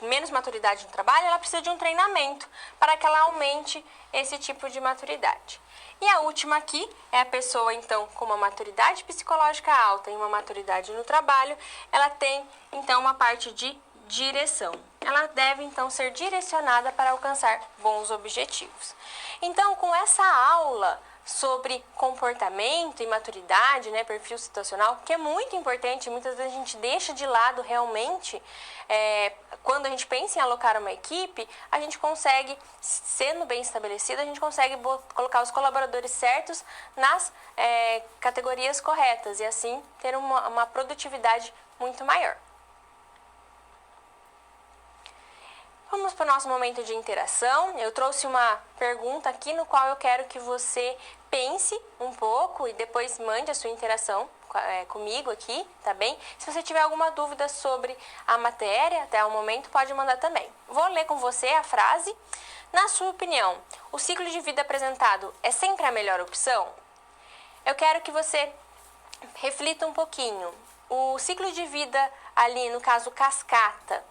menos maturidade no trabalho, ela precisa de um treinamento para que ela aumente esse tipo de maturidade. E a última aqui é a pessoa, então, com uma maturidade psicológica alta e uma maturidade no trabalho, ela tem, então, uma parte de direção. Ela deve, então, ser direcionada para alcançar bons objetivos. Então, com essa aula sobre comportamento e maturidade, né, perfil situacional, que é muito importante, muitas vezes a gente deixa de lado realmente, quando a gente pensa em alocar uma equipe, a gente consegue, sendo bem estabelecido, a gente consegue colocar os colaboradores certos nas categorias corretas e assim ter uma produtividade muito maior. Vamos para o nosso momento de interação. Eu trouxe uma pergunta aqui no qual eu quero que você pense um pouco e depois mande a sua interação comigo aqui, tá bem? Se você tiver alguma dúvida sobre a matéria até o momento, pode mandar também. Vou ler com você a frase. Na sua opinião, o ciclo de vida apresentado é sempre a melhor opção? Eu quero que você reflita um pouquinho. O ciclo de vida ali, no caso cascata,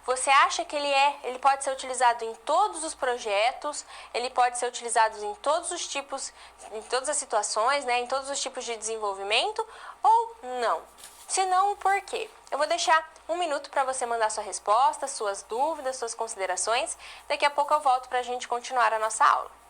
você acha que ele pode ser utilizado em todos os projetos, ele pode ser utilizado em todos os tipos, em todas as situações, né, em todos os tipos de desenvolvimento ou não? Se não, por quê? Eu vou deixar 1 minuto para você mandar sua resposta, suas dúvidas, suas considerações. Daqui a pouco eu volto para a gente continuar a nossa aula.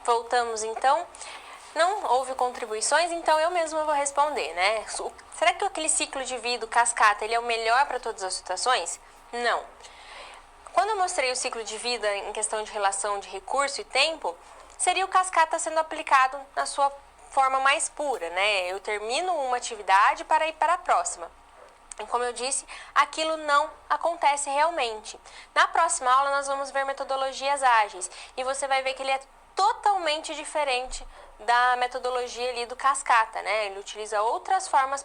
Voltamos então. Não houve contribuições, então eu mesma vou responder, né? Será que aquele ciclo de vida, o cascata, ele é o melhor para todas as situações? Não. Quando eu mostrei o ciclo de vida em questão de relação de recurso e tempo, seria o cascata sendo aplicado na sua forma mais pura, né? Eu termino uma atividade para ir para a próxima. E como eu disse, aquilo não acontece realmente. Na próxima aula nós vamos ver metodologias ágeis e você vai ver que ele é totalmente diferente da metodologia ali do cascata, né? Ele utiliza outras formas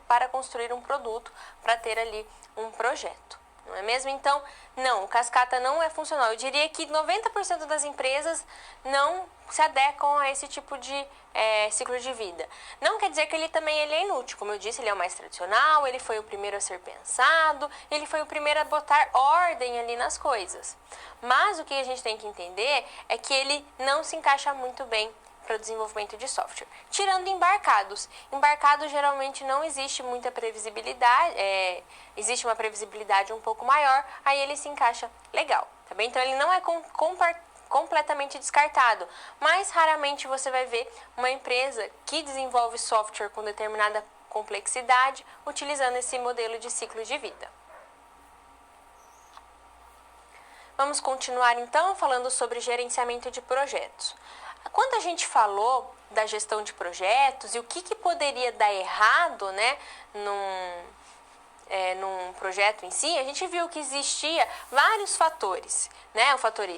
para construir um produto, para ter ali um projeto. Não é mesmo? Então, não, o cascata não é funcional. Eu diria que 90% das empresas não se adequam a esse tipo de ciclo de vida. Não quer dizer que ele é inútil. Como eu disse, ele é o mais tradicional, ele foi o primeiro a ser pensado, ele foi o primeiro a botar ordem ali nas coisas. Mas o que a gente tem que entender é que ele não se encaixa muito bem para o desenvolvimento de software. Tirando embarcados. Embarcados geralmente não existe muita previsibilidade, existe uma previsibilidade um pouco maior, aí ele se encaixa legal, tá bem? Então ele não é completamente descartado, mas raramente você vai ver uma empresa que desenvolve software com determinada complexidade utilizando esse modelo de ciclo de vida. Vamos continuar então falando sobre gerenciamento de projetos. Quando a gente falou da gestão de projetos e o que poderia dar errado, né, num projeto em si, a gente viu que existia vários fatores, né, o fator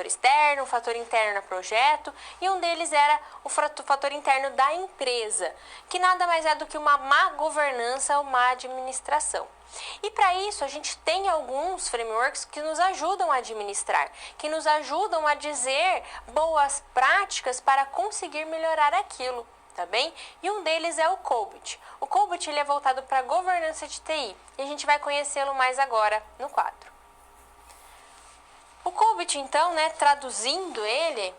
externo, o fator interno ao projeto, e um deles era o fator interno da empresa, que nada mais é do que uma má governança ou má administração. E para isso a gente tem alguns frameworks que nos ajudam a administrar, que nos ajudam a dizer boas práticas para conseguir melhorar aquilo, tá bem? E um deles é o COBIT. O COBIT ele é voltado para a governança de TI e a gente vai conhecê-lo mais agora no quadro. O COBIT, então, né, traduzindo ele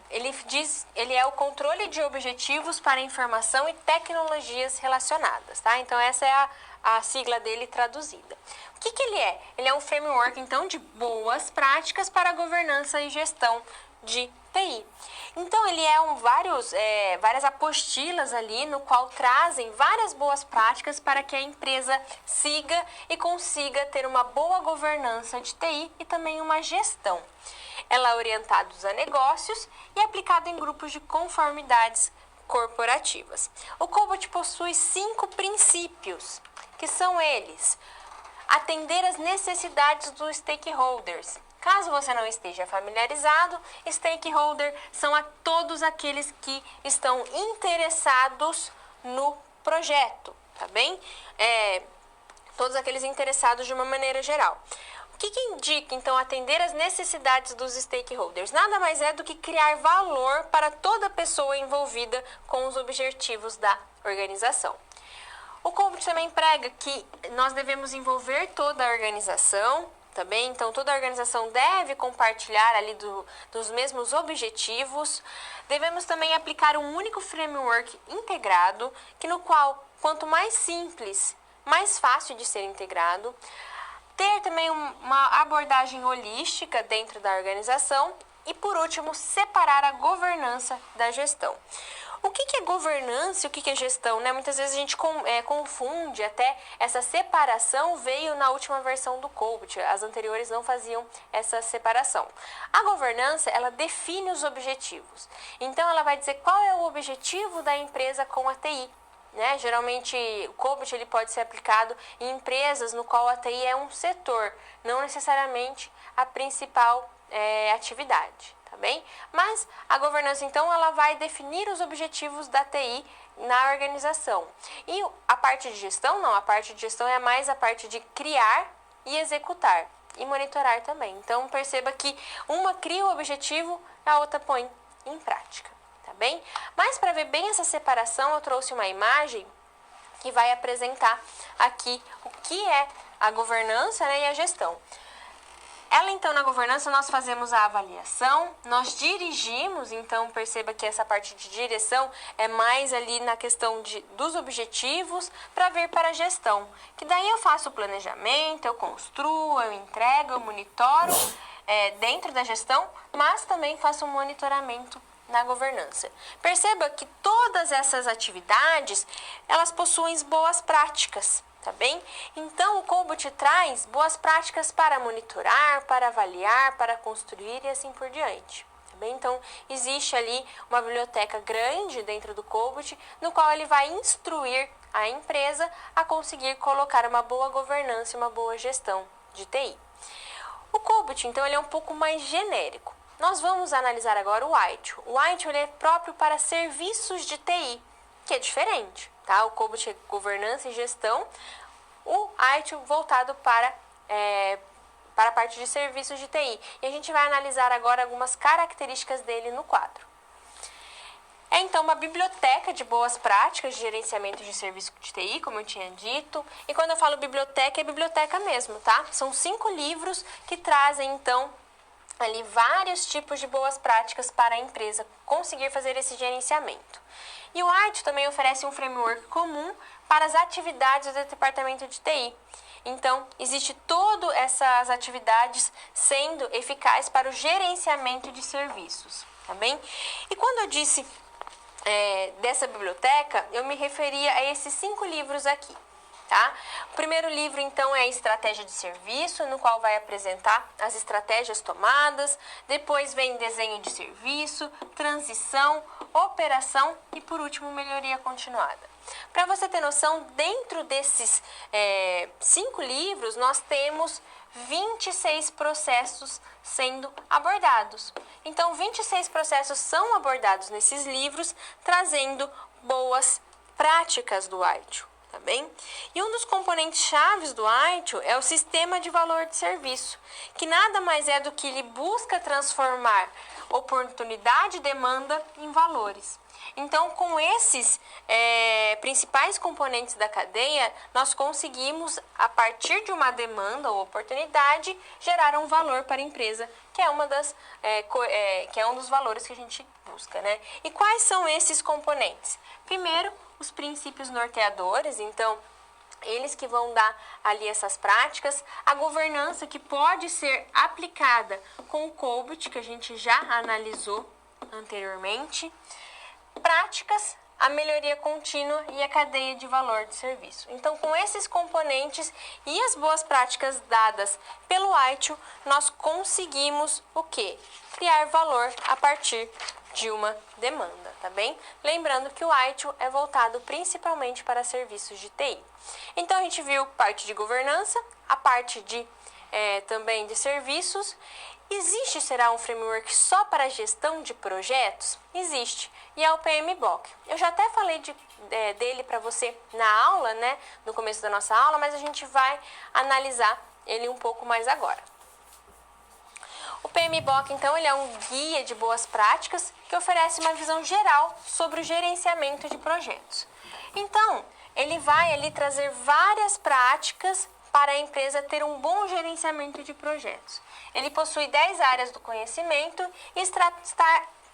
é o controle de objetivos para informação e tecnologias relacionadas, tá? Então essa é a sigla dele traduzida. O que ele é? Ele é um framework, então, de boas práticas para a governança e gestão de TI. Então, ele é várias apostilas ali, no qual trazem várias boas práticas para que a empresa siga e consiga ter uma boa governança de TI e também uma gestão. Ela é orientada a negócios e aplicada em grupos de conformidades corporativas. O COBIT possui 5 princípios, que são eles: atender às necessidades dos stakeholders. Caso você não esteja familiarizado, stakeholder são todos aqueles que estão interessados no projeto, tá bem? Todos aqueles interessados de uma maneira geral. O que indica, então, atender às necessidades dos stakeholders? Nada mais é do que criar valor para toda pessoa envolvida com os objetivos da organização. O COBIT também prega que nós devemos envolver toda a organização, tá bem? Então, toda a organização deve compartilhar ali dos mesmos objetivos. Devemos também aplicar um único framework integrado, no qual, quanto mais simples, mais fácil de ser integrado. Ter também uma abordagem holística dentro da organização. E, por último, separar a governança da gestão. O que é governança e o que é gestão, né? Muitas vezes a gente confunde, até essa separação veio na última versão do COBIT, as anteriores não faziam essa separação. A governança, ela define os objetivos, então ela vai dizer qual é o objetivo da empresa com a TI. Né? Geralmente o COBIT ele pode ser aplicado em empresas no qual a TI é um setor, não necessariamente a principal atividade. Tá bem? Mas a governança, então, ela vai definir os objetivos da TI na organização. E a parte de gestão, não. A parte de gestão é mais a parte de criar e executar. E monitorar também. Então, perceba que uma cria o objetivo, a outra põe em prática. Tá bem? Mas, para ver bem essa separação, eu trouxe uma imagem que vai apresentar aqui o que é a governança, né, e a gestão. Ela, então, na governança, nós fazemos a avaliação, nós dirigimos, então, perceba que essa parte de direção é mais ali na questão dos objetivos para vir para a gestão. Que daí eu faço o planejamento, eu construo, eu entrego, eu monitoro dentro da gestão, mas também faço um monitoramento na governança. Perceba que todas essas atividades, elas possuem boas práticas, tá bem? Então, o Colbert traz boas práticas para monitorar, para avaliar, para construir e assim por diante. Tá bem? Então, existe ali uma biblioteca grande dentro do Colbert, no qual ele vai instruir a empresa a conseguir colocar uma boa governança e uma boa gestão de TI. O Colbert, então, ele é um pouco mais genérico. Nós vamos analisar agora o ITIL. O ITIL ele é próprio para serviços de TI, que é diferente, tá? O Colbert é governança e gestão, o ITIL voltado para a parte de serviços de TI. E a gente vai analisar agora algumas características dele no quadro. É então uma biblioteca de boas práticas de gerenciamento de serviço de TI, como eu tinha dito. E quando eu falo biblioteca, é biblioteca mesmo, tá? São 5 livros que trazem então ali vários tipos de boas práticas para a empresa conseguir fazer esse gerenciamento. E o ITIL também oferece um framework comum para as atividades do departamento de TI. Então, existe todas essas atividades sendo eficazes para o gerenciamento de serviços, tá bem? E quando eu disse dessa biblioteca, eu me referia a esses 5 livros aqui, tá? O primeiro livro, então, é a Estratégia de Serviço, no qual vai apresentar as estratégias tomadas, depois vem desenho de serviço, transição, operação e, por último, melhoria continuada. Para você ter noção, dentro desses 5 livros, nós temos 26 processos sendo abordados. Então, 26 processos são abordados nesses livros, trazendo boas práticas do ITIL, tá bem? E um dos componentes chaves do ITIL é o sistema de valor de serviço, que nada mais é do que ele busca transformar oportunidade e demanda em valores. Então, com esses principais componentes da cadeia, nós conseguimos, a partir de uma demanda ou oportunidade, gerar um valor para a empresa, que é que é um dos valores que a gente busca, né? E quais são esses componentes? Primeiro, os princípios norteadores, então, eles que vão dar ali essas práticas, a governança que pode ser aplicada com o Colbert, que a gente já analisou anteriormente, práticas, a melhoria contínua e a cadeia de valor de serviço. Então, com esses componentes e as boas práticas dadas pelo ITIL, nós conseguimos o quê? Criar valor a partir de uma demanda, tá bem? Lembrando que o ITIL é voltado principalmente para serviços de TI. Então, a gente viu parte de governança, a parte de também de serviços. Será um framework só para gestão de projetos? Existe, e é o PMBOK. Eu já até falei dele para você na aula, né, no começo da nossa aula, mas a gente vai analisar ele um pouco mais agora. O PMBOK, então, ele é um guia de boas práticas que oferece uma visão geral sobre o gerenciamento de projetos. Então, ele vai ali trazer várias práticas para a empresa ter um bom gerenciamento de projetos. Ele possui 10 áreas do conhecimento e está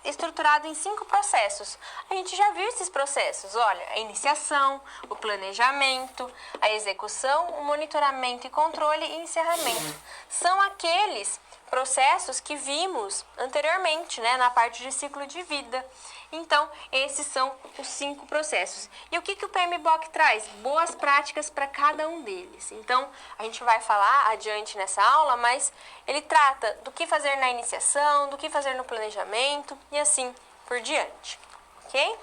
estruturado em 5 processos. A gente já viu esses processos, olha, a iniciação, o planejamento, a execução, o monitoramento e controle e encerramento. São aqueles processos que vimos anteriormente, né, na parte de ciclo de vida. Então, esses são os 5 processos. E o que o PMBOK traz? Boas práticas para cada um deles. Então, a gente vai falar adiante nessa aula, mas ele trata do que fazer na iniciação, do que fazer no planejamento e assim por diante, ok?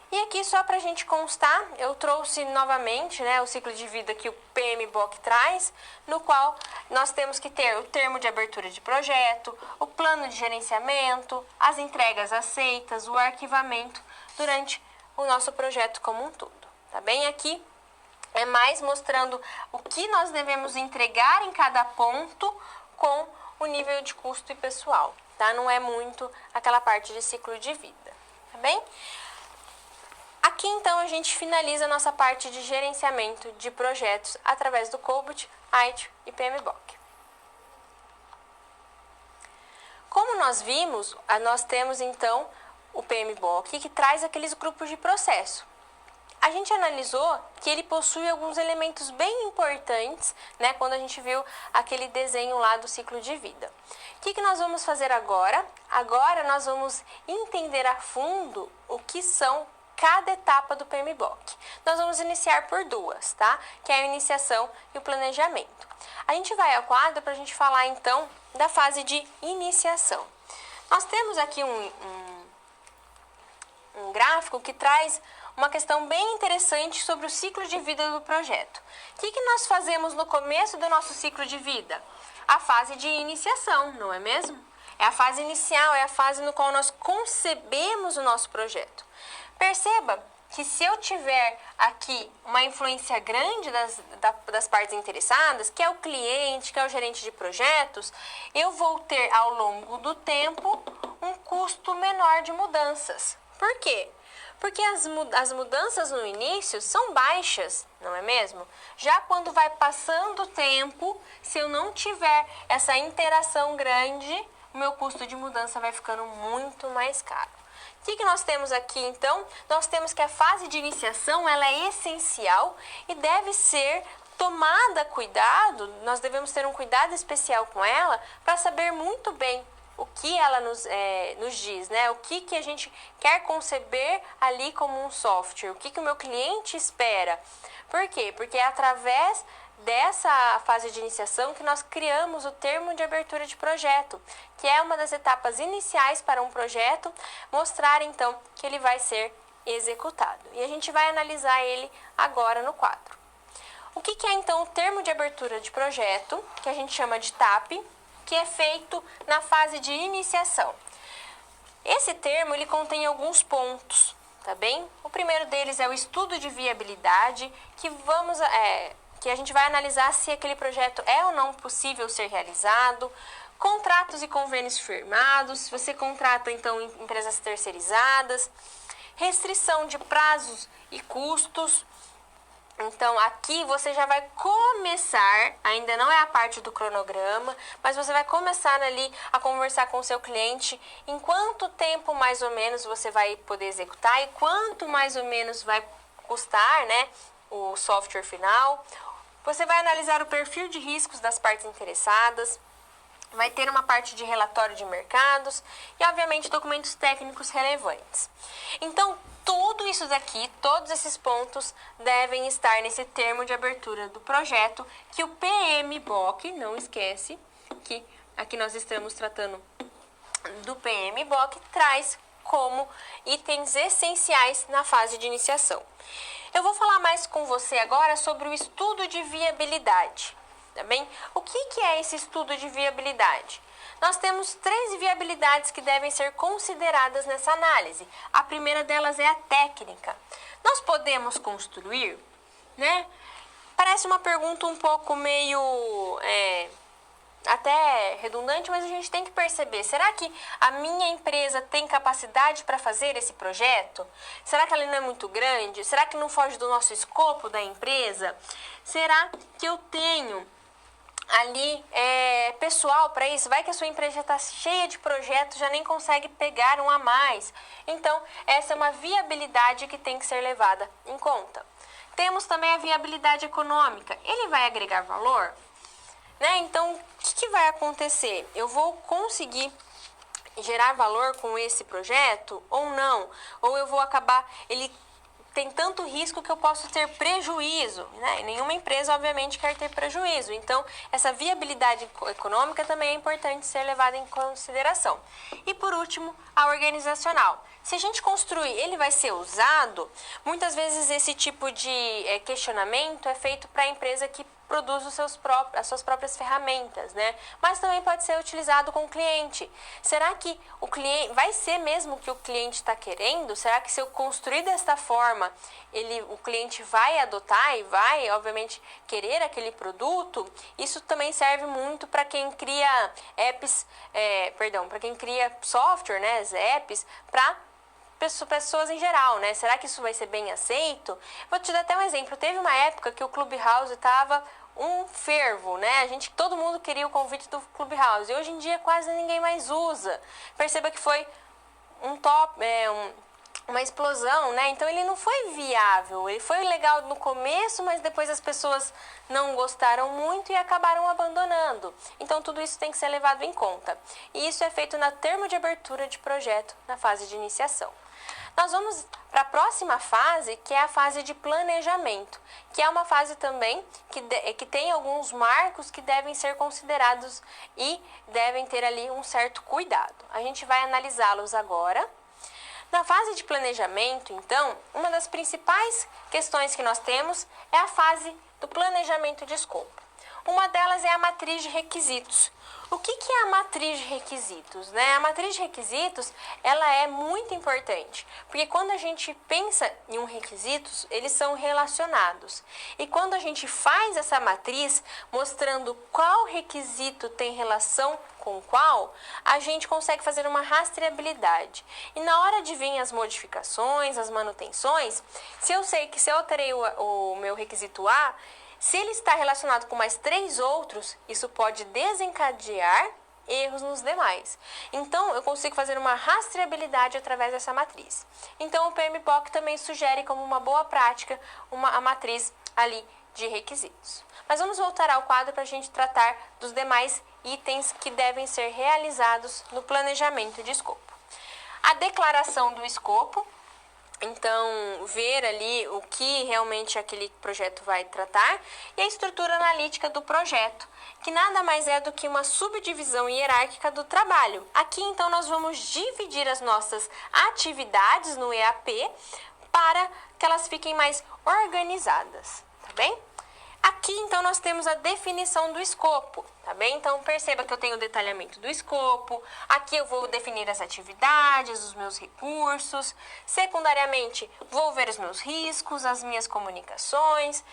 E aqui, só para a gente constar, eu trouxe novamente, né, o ciclo de vida que o PMBOK traz, no qual nós temos que ter o termo de abertura de projeto, o plano de gerenciamento, as entregas aceitas, o arquivamento durante o nosso projeto como um todo, tá bem? Aqui é mais mostrando o que nós devemos entregar em cada ponto com o nível de custo e pessoal, tá? Não é muito aquela parte de ciclo de vida, tá bem? Aqui, então, a gente finaliza a nossa parte de gerenciamento de projetos através do Colbert, ITIL e PMBOK. Como nós vimos, nós temos, então, o PMBOK, que traz aqueles grupos de processo. a gente analisou que ele possui alguns elementos bem importantes, né, quando a gente viu aquele desenho lá do ciclo de vida. O que nós vamos fazer agora? Agora nós vamos entender a fundo o que são cada etapa do PMBOK. Nós vamos iniciar por duas, tá? Que é a iniciação e o planejamento. A gente vai ao quadro para a gente falar então da fase de iniciação. Nós temos aqui um gráfico que traz uma questão bem interessante sobre o ciclo de vida do projeto. O que nós fazemos no começo do nosso ciclo de vida? A fase de iniciação, não é mesmo? É a fase inicial, é a fase no qual nós concebemos o nosso projeto. Perceba que se eu tiver aqui uma influência grande das partes interessadas, que é o cliente, que é o gerente de projetos, eu vou ter ao longo do tempo um custo menor de mudanças. Por quê? Porque as mudanças no início são baixas, não é mesmo? Já quando vai passando o tempo, se eu não tiver essa interação grande, o meu custo de mudança vai ficando muito mais caro. O que nós temos aqui, então? Nós temos que a fase de iniciação ela é essencial e deve ser tomada cuidado, nós devemos ter um cuidado especial com ela para saber muito bem o que ela nos diz, né? O que a gente quer conceber ali como um software, o que o meu cliente espera. Por quê? Porque é através dessa fase de iniciação que nós criamos o termo de abertura de projeto, que é uma das etapas iniciais para um projeto, mostrar então que ele vai ser executado. E a gente vai analisar ele agora no quadro. O que é então o termo de abertura de projeto, que a gente chama de TAP, que é feito na fase de iniciação? Esse termo ele contém alguns pontos, tá bem? O primeiro deles é o estudo de viabilidade, que a gente vai analisar se aquele projeto é ou não possível ser realizado, contratos e convênios firmados, se você contrata então empresas terceirizadas, restrição de prazos e custos. Então aqui você já vai começar, ainda não é a parte do cronograma, mas você vai começar ali a conversar com o seu cliente em quanto tempo mais ou menos você vai poder executar e quanto mais ou menos vai custar, né, o software final. Você vai analisar o perfil de riscos das partes interessadas, vai ter uma parte de relatório de mercados e, obviamente, documentos técnicos relevantes. Então, tudo isso daqui, todos esses pontos devem estar nesse termo de abertura do projeto que o PMBOK, não esquece que aqui nós estamos tratando do PMBOK, traz como itens essenciais na fase de iniciação. Eu vou falar mais com você agora sobre o estudo de viabilidade, tá bem? O que é esse estudo de viabilidade? Nós temos 3 viabilidades que devem ser consideradas nessa análise. A primeira delas é a técnica. Nós podemos construir, né? Parece uma pergunta um pouco meio até redundante, mas a gente tem que perceber, será que a minha empresa tem capacidade para fazer esse projeto? Será que ela não é muito grande? Será que não foge do nosso escopo da empresa? Será que eu tenho ali pessoal para isso? Vai que a sua empresa já está cheia de projetos, já nem consegue pegar um a mais. Então, essa é uma viabilidade que tem que ser levada em conta. Temos também a viabilidade econômica. Ele vai agregar valor? Né? Então, o que vai acontecer? Eu vou conseguir gerar valor com esse projeto ou não? Ou eu vou acabar, ele tem tanto risco que eu posso ter prejuízo, né? E nenhuma empresa, obviamente, quer ter prejuízo. Então, essa viabilidade econômica também é importante ser levada em consideração. E, por último, a organizacional. Se a gente construir, ele vai ser usado, muitas vezes esse tipo de questionamento é feito para a empresa que produz as suas próprias ferramentas, né? Mas também pode ser utilizado com o cliente. Será que o cliente vai ser mesmo o que o cliente está querendo? Será que se eu construir desta forma, o cliente vai adotar e vai, obviamente, querer aquele produto? Isso também serve muito para quem cria apps, para quem cria software, né? As apps, para pessoas em geral, né? Será que isso vai ser bem aceito? Vou te dar até um exemplo. Teve uma época que o Clubhouse estava um fervo, né? Todo mundo queria o convite do Clubhouse. E hoje em dia quase ninguém mais usa. Perceba que foi uma explosão, né? Então ele não foi viável, ele foi legal no começo, mas depois as pessoas não gostaram muito e acabaram abandonando. Então tudo isso tem que ser levado em conta. E isso é feito na termo de abertura de projeto, na fase de iniciação. Nós vamos para a próxima fase, que é a fase de planejamento, que é uma fase também que tem alguns marcos que devem ser considerados e devem ter ali um certo cuidado. A gente vai analisá-los agora. Na fase de planejamento, então, uma das principais questões que nós temos é a fase do planejamento de escopo. Uma delas é a matriz de requisitos. O que é a matriz de requisitos, né? A matriz de requisitos, ela é muito importante, porque quando a gente pensa em requisitos, eles são relacionados. E quando a gente faz essa matriz, mostrando qual requisito tem relação com qual, a gente consegue fazer uma rastreabilidade. E na hora de vir as modificações, as manutenções, se eu sei que se eu alterei o meu requisito A, se ele está relacionado com mais 3 outros, isso pode desencadear erros nos demais. Então, eu consigo fazer uma rastreabilidade através dessa matriz. Então, o PMBOK também sugere como uma boa prática a matriz ali de requisitos. Mas vamos voltar ao quadro para a gente tratar dos demais itens que devem ser realizados no planejamento de escopo. A declaração do escopo. Então, ver ali o que realmente aquele projeto vai tratar e a estrutura analítica do projeto, que nada mais é do que uma subdivisão hierárquica do trabalho. Aqui, então, nós vamos dividir as nossas atividades no EAP para que elas fiquem mais organizadas, tá bem? Aqui, então, nós temos a definição do escopo, tá bem? Então, perceba que eu tenho o detalhamento do escopo. Aqui eu vou definir as atividades, os meus recursos. Secundariamente, vou ver os meus riscos, as minhas comunicações.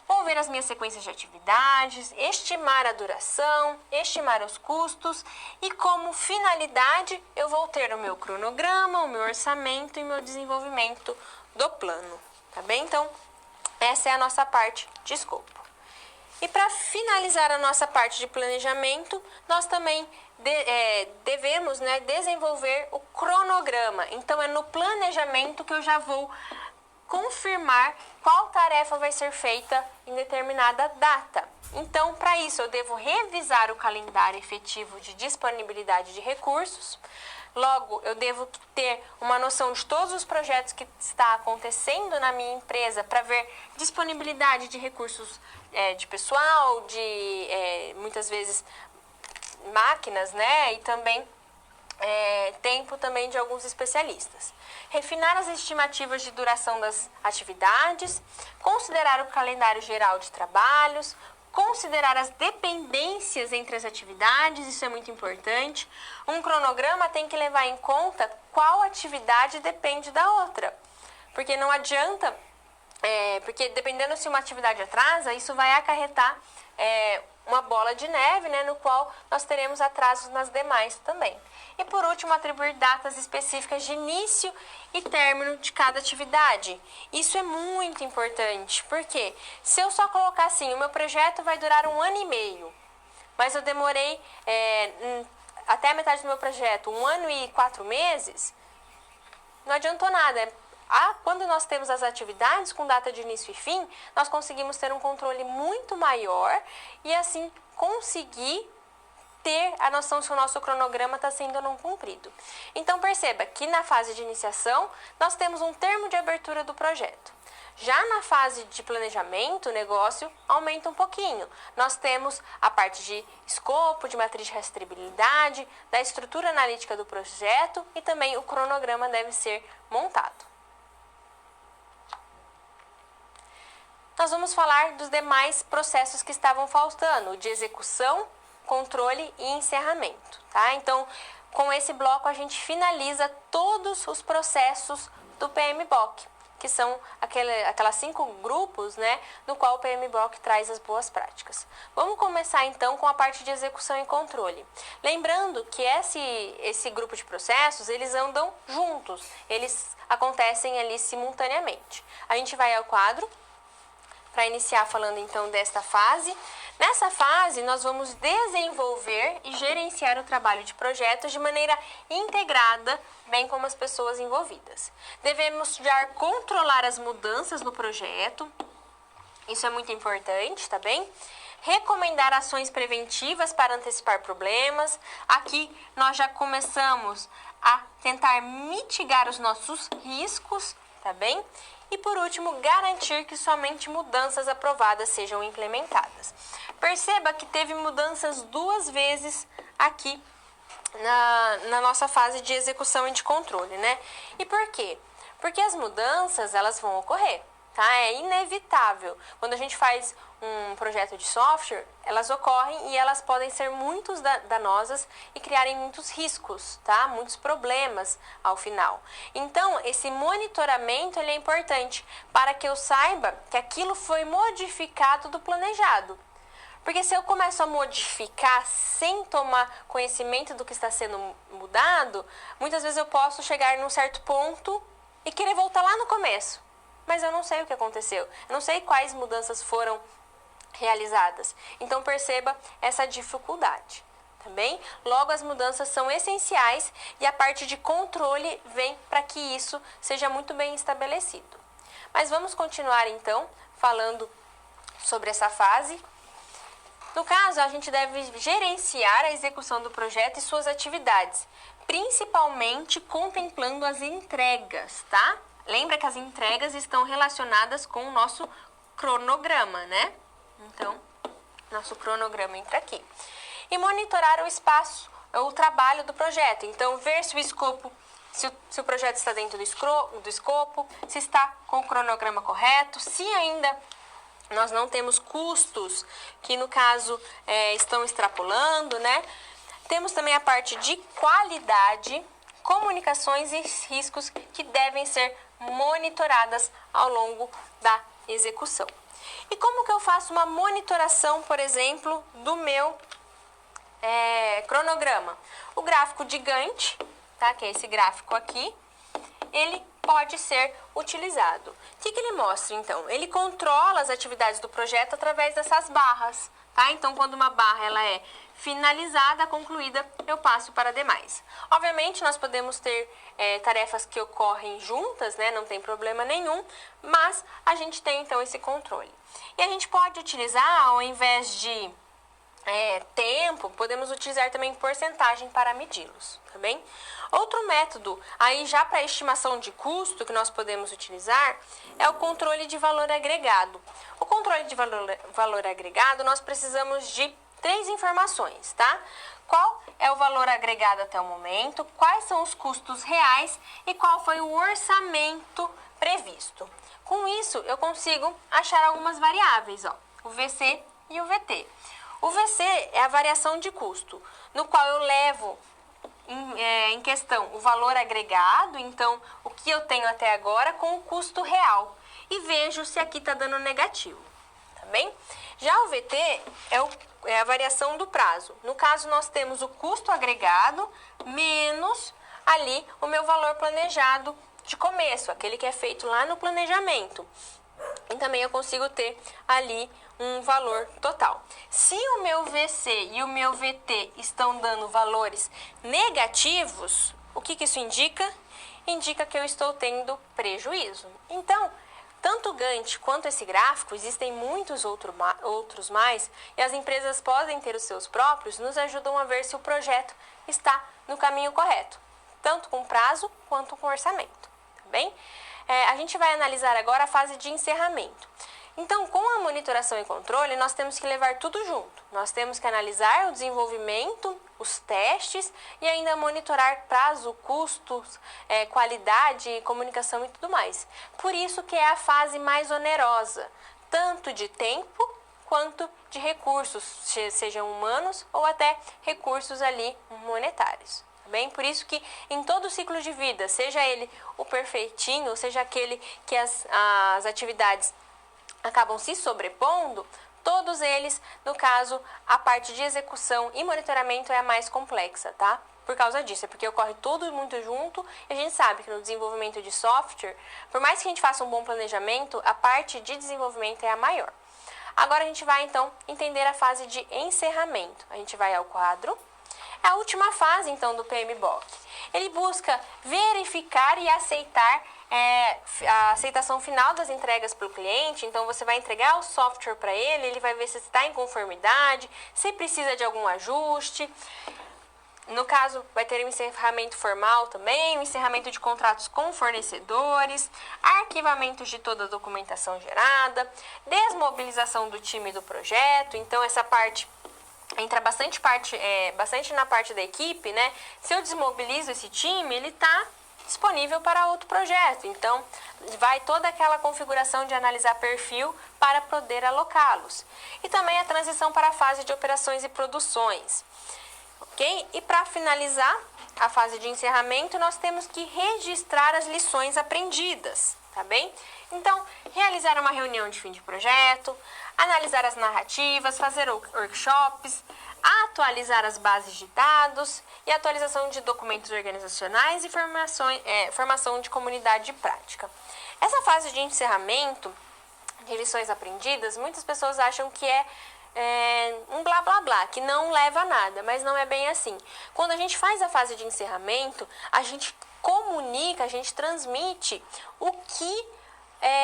Vou ver as minhas sequências de atividades, estimar a duração, estimar os custos. E como finalidade, eu vou ter o meu cronograma, o meu orçamento e o meu desenvolvimento do plano, tá bem? Então, essa é a nossa parte de escopo. E para finalizar a nossa parte de planejamento, nós também devemos desenvolver o cronograma. Então, é no planejamento que eu já vou confirmar qual tarefa vai ser feita em determinada data. Então, para isso, eu devo revisar o calendário efetivo de disponibilidade de recursos. Logo, eu devo ter uma noção de todos os projetos que está acontecendo na minha empresa para ver disponibilidade de recursos de pessoal, de muitas vezes máquinas, né? E também tempo também de alguns especialistas. Refinar as estimativas de duração das atividades, considerar o calendário geral de trabalhos, considerar as dependências entre as atividades, isso é muito importante. Um cronograma tem que levar em conta qual atividade depende da outra, porque não adianta, porque dependendo se uma atividade atrasa, isso vai acarretar uma bola de neve, né, no qual nós teremos atrasos nas demais também. E por último, atribuir datas específicas de início e término de cada atividade. Isso é muito importante, porque se eu só colocar assim, o meu projeto vai durar 1 ano e meio, mas eu demorei até a metade do meu projeto 1 ano e 4 meses, não adiantou nada. Quando nós temos as atividades com data de início e fim, nós conseguimos ter um controle muito maior e assim conseguir ter a noção se o nosso cronograma está sendo ou não cumprido. Então perceba que na fase de iniciação nós temos um termo de abertura do projeto. Já na fase de planejamento, o negócio aumenta um pouquinho. Nós temos a parte de escopo, de matriz de rastreabilidade, da estrutura analítica do projeto e também o cronograma deve ser montado. Nós vamos falar dos demais processos que estavam faltando, de execução, controle e encerramento, tá? Então, com esse bloco a gente finaliza todos os processos do PMBOK, que são aquelas 5 grupos, né, no qual o PMBOK traz as boas práticas. Vamos começar então com a parte de execução e controle. Lembrando que esse grupo de processos, eles andam juntos, eles acontecem ali simultaneamente. A gente vai ao quadro para iniciar falando então desta fase. Nessa fase, nós vamos desenvolver e gerenciar o trabalho de projetos de maneira integrada, bem como as pessoas envolvidas. Devemos já controlar as mudanças no projeto, isso é muito importante, tá bem? Recomendar ações preventivas para antecipar problemas. Aqui nós já começamos a tentar mitigar os nossos riscos, tá bem? E por último, garantir que somente mudanças aprovadas sejam implementadas. Perceba que teve mudanças 2 vezes aqui na nossa fase de execução e de controle, né? E por quê? Porque as mudanças, elas vão ocorrer, tá? É inevitável. Quando a gente faz um projeto de software, elas ocorrem e elas podem ser muito danosas e criarem muitos riscos, tá? Muitos problemas ao final. Então, esse monitoramento ele é importante para que eu saiba que aquilo foi modificado do planejado. Porque se eu começo a modificar sem tomar conhecimento do que está sendo mudado, muitas vezes eu posso chegar num certo ponto e querer voltar lá no começo. Mas eu não sei o que aconteceu, eu não sei quais mudanças foram realizadas. Então perceba essa dificuldade, tá bem? Logo, as mudanças são essenciais e a parte de controle vem para que isso seja muito bem estabelecido. Mas vamos continuar então falando sobre essa fase. No caso, a gente deve gerenciar a execução do projeto e suas atividades, principalmente contemplando as entregas, tá? Lembra que as entregas estão relacionadas com o nosso cronograma, né? Então, nosso cronograma entra aqui. E monitorar o espaço, o trabalho do projeto. Então, ver se o escopo, se o projeto está dentro do escopo, se está com o cronograma correto, se ainda nós não temos custos que, no caso, estão extrapolando, né? Temos também a parte de qualidade, comunicações e riscos que devem ser monitoradas ao longo da execução. E como que eu faço uma monitoração, por exemplo, do meu cronograma? O gráfico de Gantt, tá? Que é esse gráfico aqui, ele pode ser utilizado. O que ele mostra, então? Ele controla as atividades do projeto através dessas barras, tá? Então, quando uma barra ela é finalizada, concluída, eu passo para demais. Obviamente, nós podemos ter tarefas que ocorrem juntas, né? Não tem problema nenhum, mas a gente tem, então, esse controle. E a gente pode utilizar, ao invés de tempo, podemos utilizar também porcentagem para medi-los, tá bem? Outro método, aí já para estimação de custo que nós podemos utilizar, é o controle de valor agregado. O controle de valor agregado, nós precisamos de 3 informações, tá? Qual é o valor agregado até o momento, quais são os custos reais e qual foi o orçamento previsto. Com isso, eu consigo achar algumas variáveis, ó, o VC e o VT. O VC é a variação de custo, no qual eu levo em questão o valor agregado, então o que eu tenho até agora com o custo real, e vejo se aqui está dando negativo, tá bem? Já o VT é a variação do prazo. No caso, nós temos o custo agregado menos ali o meu valor planejado de começo, aquele que é feito lá no planejamento. E também eu consigo ter ali um valor total. Se o meu VC e o meu VT estão dando valores negativos, o que isso indica? Indica que eu estou tendo prejuízo. Então, tanto o Gantt quanto esse gráfico, existem muitos outros mais, e as empresas podem ter os seus próprios, nos ajudam a ver se o projeto está no caminho correto, tanto com prazo quanto com orçamento, tá bem? A gente vai analisar agora a fase de encerramento. Então, com a monitoração e controle, nós temos que levar tudo junto. Nós temos que analisar o desenvolvimento, os testes e ainda monitorar prazo, custos, qualidade, comunicação e tudo mais. Por isso que é a fase mais onerosa, tanto de tempo quanto de recursos, sejam humanos ou até recursos ali monetários. Bem, por isso que em todo o ciclo de vida, seja ele o perfeitinho, seja aquele que as atividades acabam se sobrepondo, todos eles, no caso, a parte de execução e monitoramento é a mais complexa, tá? Por causa disso, é porque ocorre tudo muito junto e a gente sabe que no desenvolvimento de software, por mais que a gente faça um bom planejamento, a parte de desenvolvimento é a maior. Agora a gente vai então entender a fase de encerramento. A gente vai ao quadro. É a última fase então do PMBOK. Ele busca verificar e aceitar a aceitação final das entregas para o cliente. Então você vai entregar o software para ele, ele vai ver se está em conformidade, se precisa de algum ajuste. No caso, vai ter um encerramento formal também, um encerramento de contratos com fornecedores, arquivamento de toda a documentação gerada, desmobilização do time do projeto. Então, essa parte entra bastante na parte da equipe, né? Se eu desmobilizo esse time, ele está disponível para outro projeto. Então, vai toda aquela configuração de analisar perfil para poder alocá-los. E também a transição para a fase de operações e produções. Ok? E para finalizar a fase de encerramento, nós temos que registrar as lições aprendidas, tá bem? Então, realizar uma reunião de fim de projeto, analisar as narrativas, fazer workshops, atualizar as bases de dados e atualização de documentos organizacionais e formação de comunidade de prática. Essa fase de encerramento de lições aprendidas, muitas pessoas acham que é um blá blá blá, que não leva a nada, mas não é bem assim. Quando a gente faz a fase de encerramento, a gente comunica, a gente transmite o que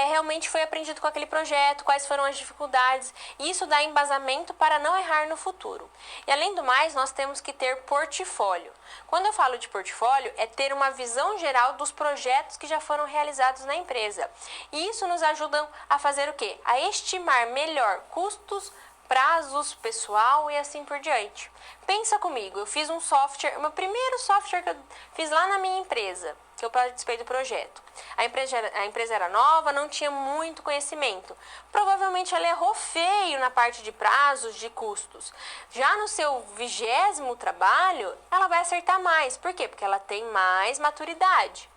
realmente foi aprendido com aquele projeto, quais foram as dificuldades, e isso dá embasamento para não errar no futuro. E além do mais, nós temos que ter portfólio. Quando eu falo de portfólio, é ter uma visão geral dos projetos que já foram realizados na empresa. E isso nos ajuda a fazer o quê? A estimar melhor custos, prazos, pessoal e assim por diante. Pensa comigo, eu fiz um software, o meu primeiro software que eu fiz lá na minha empresa, que eu participei do projeto. A empresa era nova, não tinha muito conhecimento. Provavelmente ela errou feio na parte de prazos, de custos. Já no seu 20º trabalho, ela vai acertar mais. Por quê? Porque ela tem mais maturidade.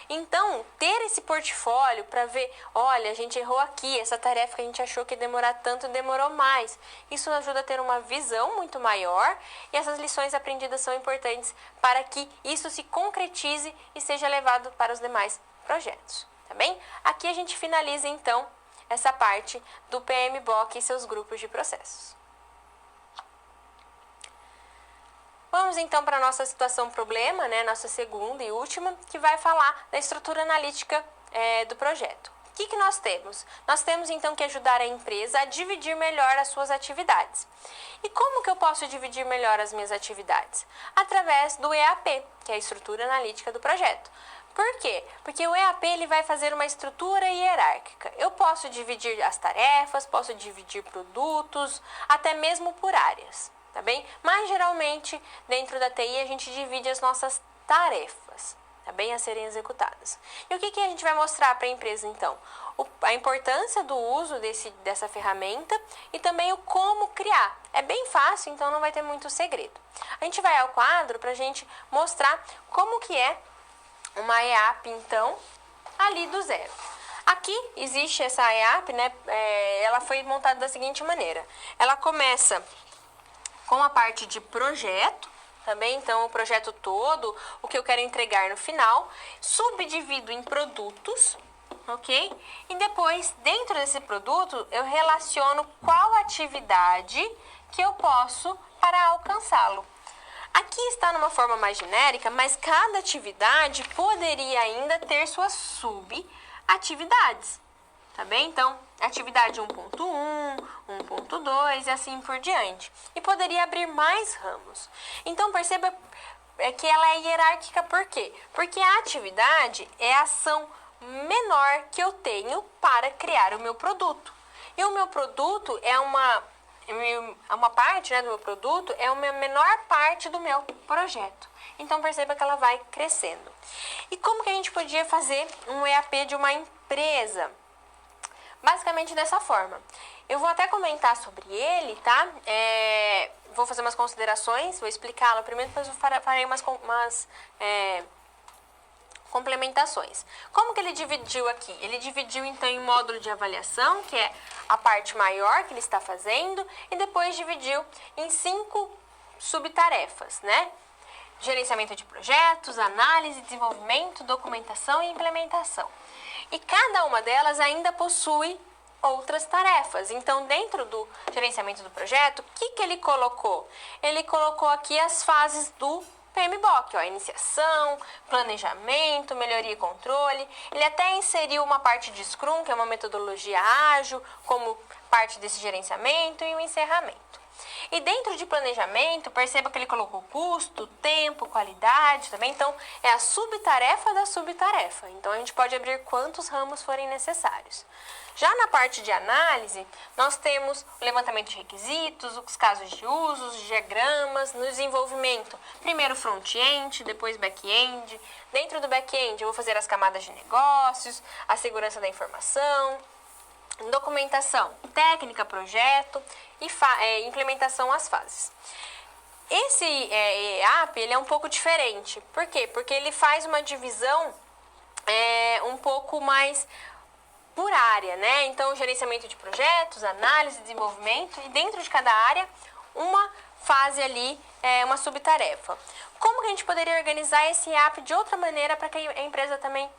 Então, ter esse portfólio para ver, olha, a gente errou aqui, essa tarefa que a gente achou que ia demorar tanto, demorou mais. Isso ajuda a ter uma visão muito maior e essas lições aprendidas são importantes para que isso se concretize e seja levado para os demais projetos, tá bem? Aqui a gente finaliza, então, essa parte do PMBOK e seus grupos de processos. Vamos então para a nossa situação problema, né? Nossa segunda e última, que vai falar da estrutura analítica do projeto. O que nós temos? Nós temos então que ajudar a empresa a dividir melhor as suas atividades. E como que eu posso dividir melhor as minhas atividades? Através do EAP, que é a estrutura analítica do projeto. Por quê? Porque o EAP ele vai fazer uma estrutura hierárquica. Eu posso dividir as tarefas, posso dividir produtos, até mesmo por áreas. Tá bem? Mas geralmente dentro da TI a gente divide as nossas tarefas, tá bem? A serem executadas. E o que a gente vai mostrar para a empresa então? A importância do uso dessa ferramenta e também o como criar. É bem fácil, então não vai ter muito segredo. A gente vai ao quadro para a gente mostrar como que é uma EAP então ali do zero. Aqui existe essa EAP, né? Ela foi montada da seguinte maneira. Ela começa com a parte de projeto, também, então o projeto todo, o que eu quero entregar no final, subdivido em produtos, ok? E depois, dentro desse produto, eu relaciono qual atividade que eu posso para alcançá-lo. Aqui está numa forma mais genérica, mas cada atividade poderia ainda ter suas subatividades. Tá bem? Então, atividade 1.1, 1.2 e assim por diante. E poderia abrir mais ramos. Então, perceba que ela é hierárquica por quê? Porque a atividade é a ação menor que eu tenho para criar o meu produto. E o meu produto é uma parte, né, do meu produto, é uma menor parte do meu projeto. Então, perceba que ela vai crescendo. E como que a gente podia fazer um EAP de uma empresa? Basicamente dessa forma. Eu vou até comentar sobre ele, tá? Vou fazer umas considerações, vou explicá-lo primeiro, depois eu farei umas complementações. Como que ele dividiu aqui? Ele dividiu então em módulo de avaliação, que é a parte maior que ele está fazendo, e depois dividiu em 5 subtarefas, né? Gerenciamento de projetos, análise, desenvolvimento, documentação e implementação. E cada uma delas ainda possui outras tarefas. Então, dentro do gerenciamento do projeto, o que ele colocou? Ele colocou aqui as fases do PMBOK, ó, iniciação, planejamento, melhoria e controle. Ele até inseriu uma parte de Scrum, que é uma metodologia ágil, como parte desse gerenciamento, e o encerramento. E dentro de planejamento, perceba que ele colocou custo, tempo, qualidade também. Então, é a subtarefa da subtarefa. Então, a gente pode abrir quantos ramos forem necessários. Já na parte de análise, nós temos o levantamento de requisitos, os casos de uso, os diagramas, no desenvolvimento. Primeiro front-end, depois back-end. Dentro do back-end, eu vou fazer as camadas de negócios, a segurança da informação, documentação, técnica, projeto e implementação às fases. Esse EAP ele é um pouco diferente. Por quê? Porque ele faz uma divisão um pouco mais por área, né? Então, gerenciamento de projetos, análise, desenvolvimento e dentro de cada área, uma fase ali, uma subtarefa. Como que a gente poderia organizar esse EAP de outra maneira para que a empresa também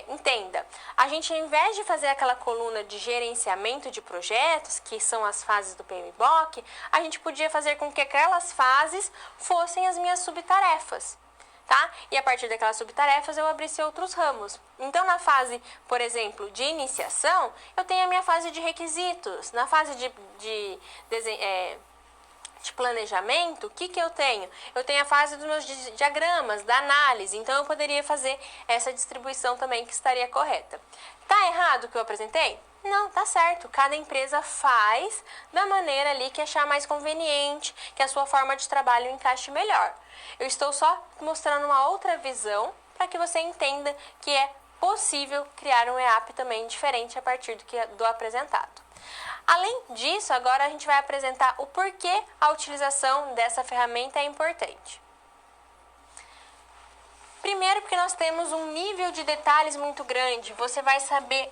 entenda? A gente, ao invés de fazer aquela coluna de gerenciamento de projetos, que são as fases do PMBOK, a gente podia fazer com que aquelas fases fossem as minhas subtarefas. Tá? E a partir daquelas subtarefas eu abrisse outros ramos. Então, na fase, por exemplo, de iniciação, eu tenho a minha fase de requisitos. Na fase de planejamento, o que eu tenho? Eu tenho a fase dos meus diagramas, da análise. Então, eu poderia fazer essa distribuição também que estaria correta. Tá errado o que eu apresentei? Não, tá certo. Cada empresa faz da maneira ali que achar mais conveniente, que a sua forma de trabalho encaixe melhor. Eu estou só mostrando uma outra visão para que você entenda que é possível criar um EAP também diferente a partir do apresentado. Além disso, agora a gente vai apresentar o porquê a utilização dessa ferramenta é importante. Primeiro, porque nós temos um nível de detalhes muito grande. Você vai saber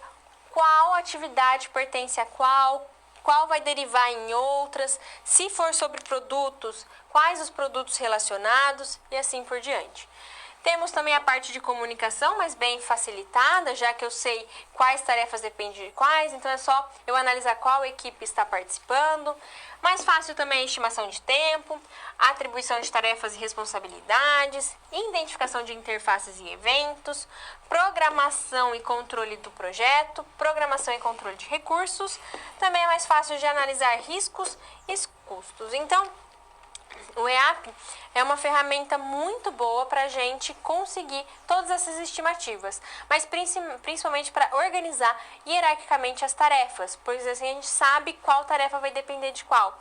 qual atividade pertence a qual vai derivar em outras, se for sobre produtos, quais os produtos relacionados e assim por diante. Temos também a parte de comunicação, mas bem facilitada, já que eu sei quais tarefas dependem de quais, então é só eu analisar qual equipe está participando. Mais fácil também a estimação de tempo, atribuição de tarefas e responsabilidades, identificação de interfaces e eventos, programação e controle do projeto, programação e controle de recursos. Também é mais fácil de analisar riscos e custos. Então, o EAP é uma ferramenta muito boa para a gente conseguir todas essas estimativas, mas principalmente para organizar hierarquicamente as tarefas, pois assim a gente sabe qual tarefa vai depender de qual.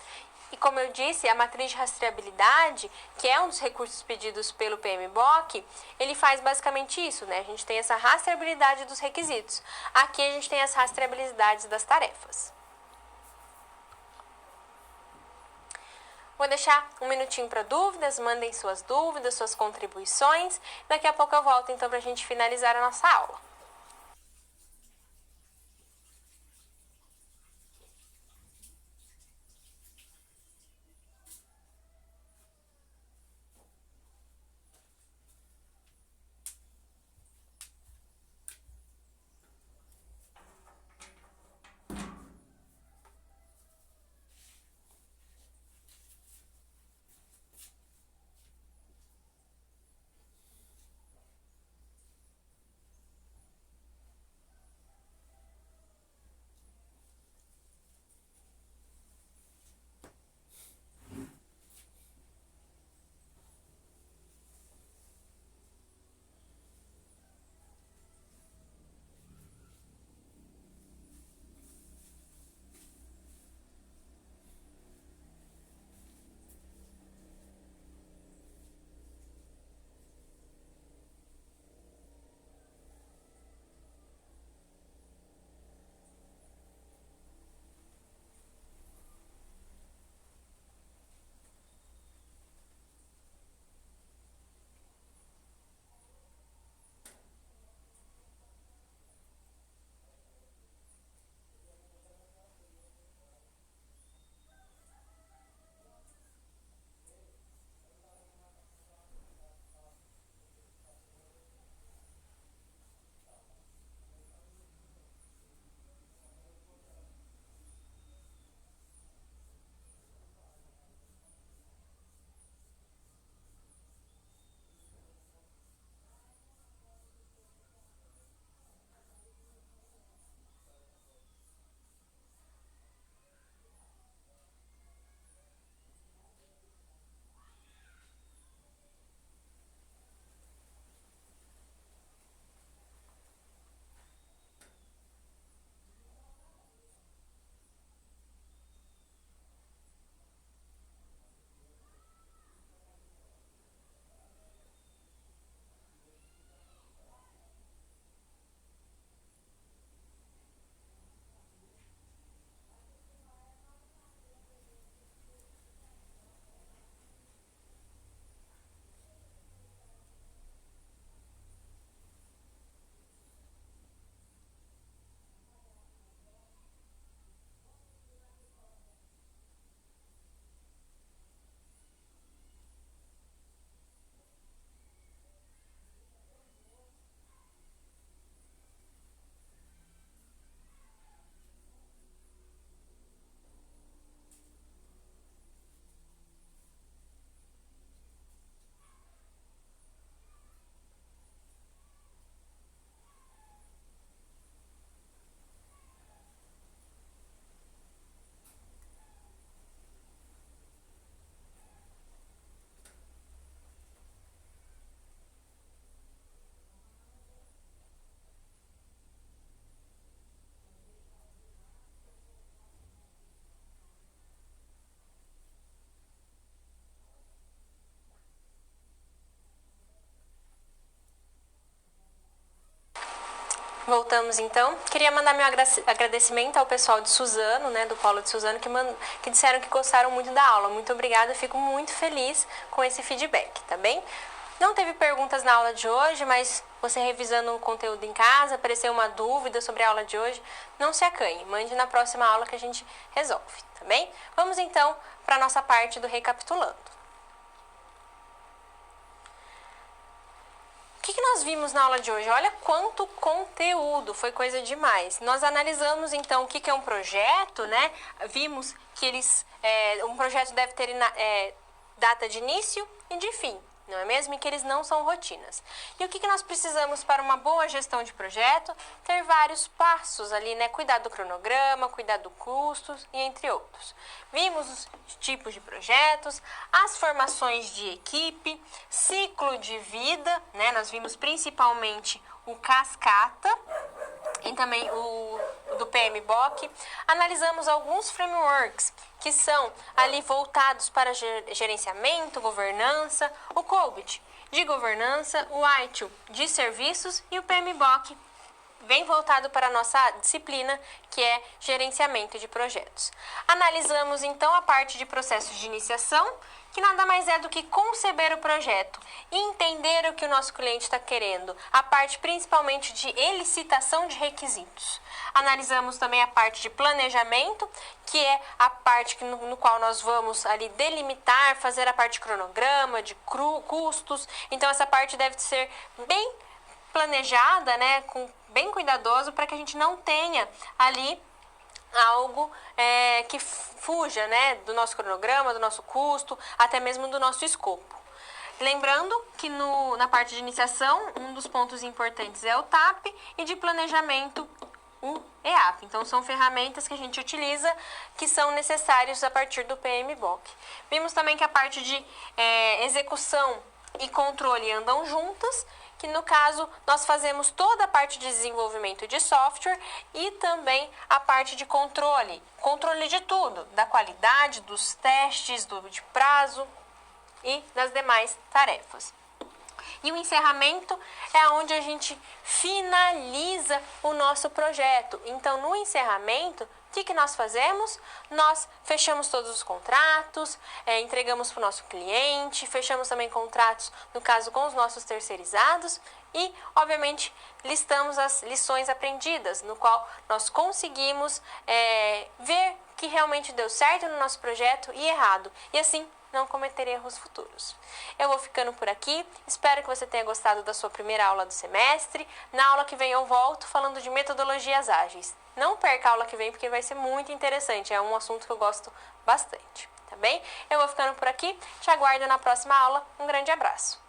E como eu disse, a matriz de rastreabilidade, que é um dos recursos pedidos pelo PMBOK, ele faz basicamente isso, né? A gente tem essa rastreabilidade dos requisitos. Aqui a gente tem as rastreabilidades das tarefas. Vou deixar um minutinho para dúvidas, mandem suas dúvidas, suas contribuições. Daqui a pouco eu volto então para a gente finalizar a nossa aula. Voltamos então. Queria mandar meu agradecimento ao pessoal de Suzano, né, do Polo de Suzano, que disseram que gostaram muito da aula. Muito obrigada, fico muito feliz com esse feedback, tá bem? Não teve perguntas na aula de hoje, mas você revisando o conteúdo em casa, apareceu uma dúvida sobre a aula de hoje, não se acanhe, mande na próxima aula que a gente resolve, tá bem? Vamos então para a nossa parte do recapitulando. O que nós vimos na aula de hoje? Olha quanto conteúdo, foi coisa demais. Nós analisamos então o que é um projeto, né? Vimos que um projeto deve ter data de início e de fim, não é mesmo? E que eles não são rotinas. E o que nós precisamos para uma boa gestão de projeto? Ter vários passos ali, né? Cuidar do cronograma, cuidar do custos e entre outros. Vimos os tipos de projetos, as formações de equipe, ciclo de vida, né? Nós vimos principalmente o cascata e também o do PMBOK. Analisamos alguns frameworks que são ali voltados para gerenciamento, governança, o COBIT de governança, o ITIL de serviços e o PMBOK bem voltado para a nossa disciplina, que é gerenciamento de projetos. Analisamos então a parte de processos de iniciação, que nada mais é do que conceber o projeto e entender o que o nosso cliente está querendo, a parte principalmente de elicitação de requisitos. Analisamos também a parte de planejamento, que é a parte no qual nós vamos ali delimitar, fazer a parte de cronograma, de custos. Então essa parte deve ser bem planejada, né, bem cuidadoso, para que a gente não tenha ali algo que fuja, né, do nosso cronograma, do nosso custo, até mesmo do nosso escopo. Lembrando que na parte de iniciação, um dos pontos importantes é o TAP e de planejamento o EAP. Então, são ferramentas que a gente utiliza que são necessários a partir do PMBOK. Vimos também que a parte de execução e controle andam juntas, que no caso nós fazemos toda a parte de desenvolvimento de software e também a parte de controle de tudo, da qualidade, dos testes, de prazo e das demais tarefas. E o encerramento é onde a gente finaliza o nosso projeto. Então, no encerramento, o que nós fazemos? Nós fechamos todos os contratos, entregamos para o nosso cliente, fechamos também contratos, no caso, com os nossos terceirizados e, obviamente, listamos as lições aprendidas, no qual nós conseguimos ver que realmente deu certo no nosso projeto e errado. E assim, não cometer erros futuros. Eu vou ficando por aqui, espero que você tenha gostado da sua primeira aula do semestre. Na aula que vem eu volto falando de metodologias ágeis. Não perca a aula que vem porque vai ser muito interessante, é um assunto que eu gosto bastante, tá bem? Eu vou ficando por aqui, te aguardo na próxima aula, um grande abraço!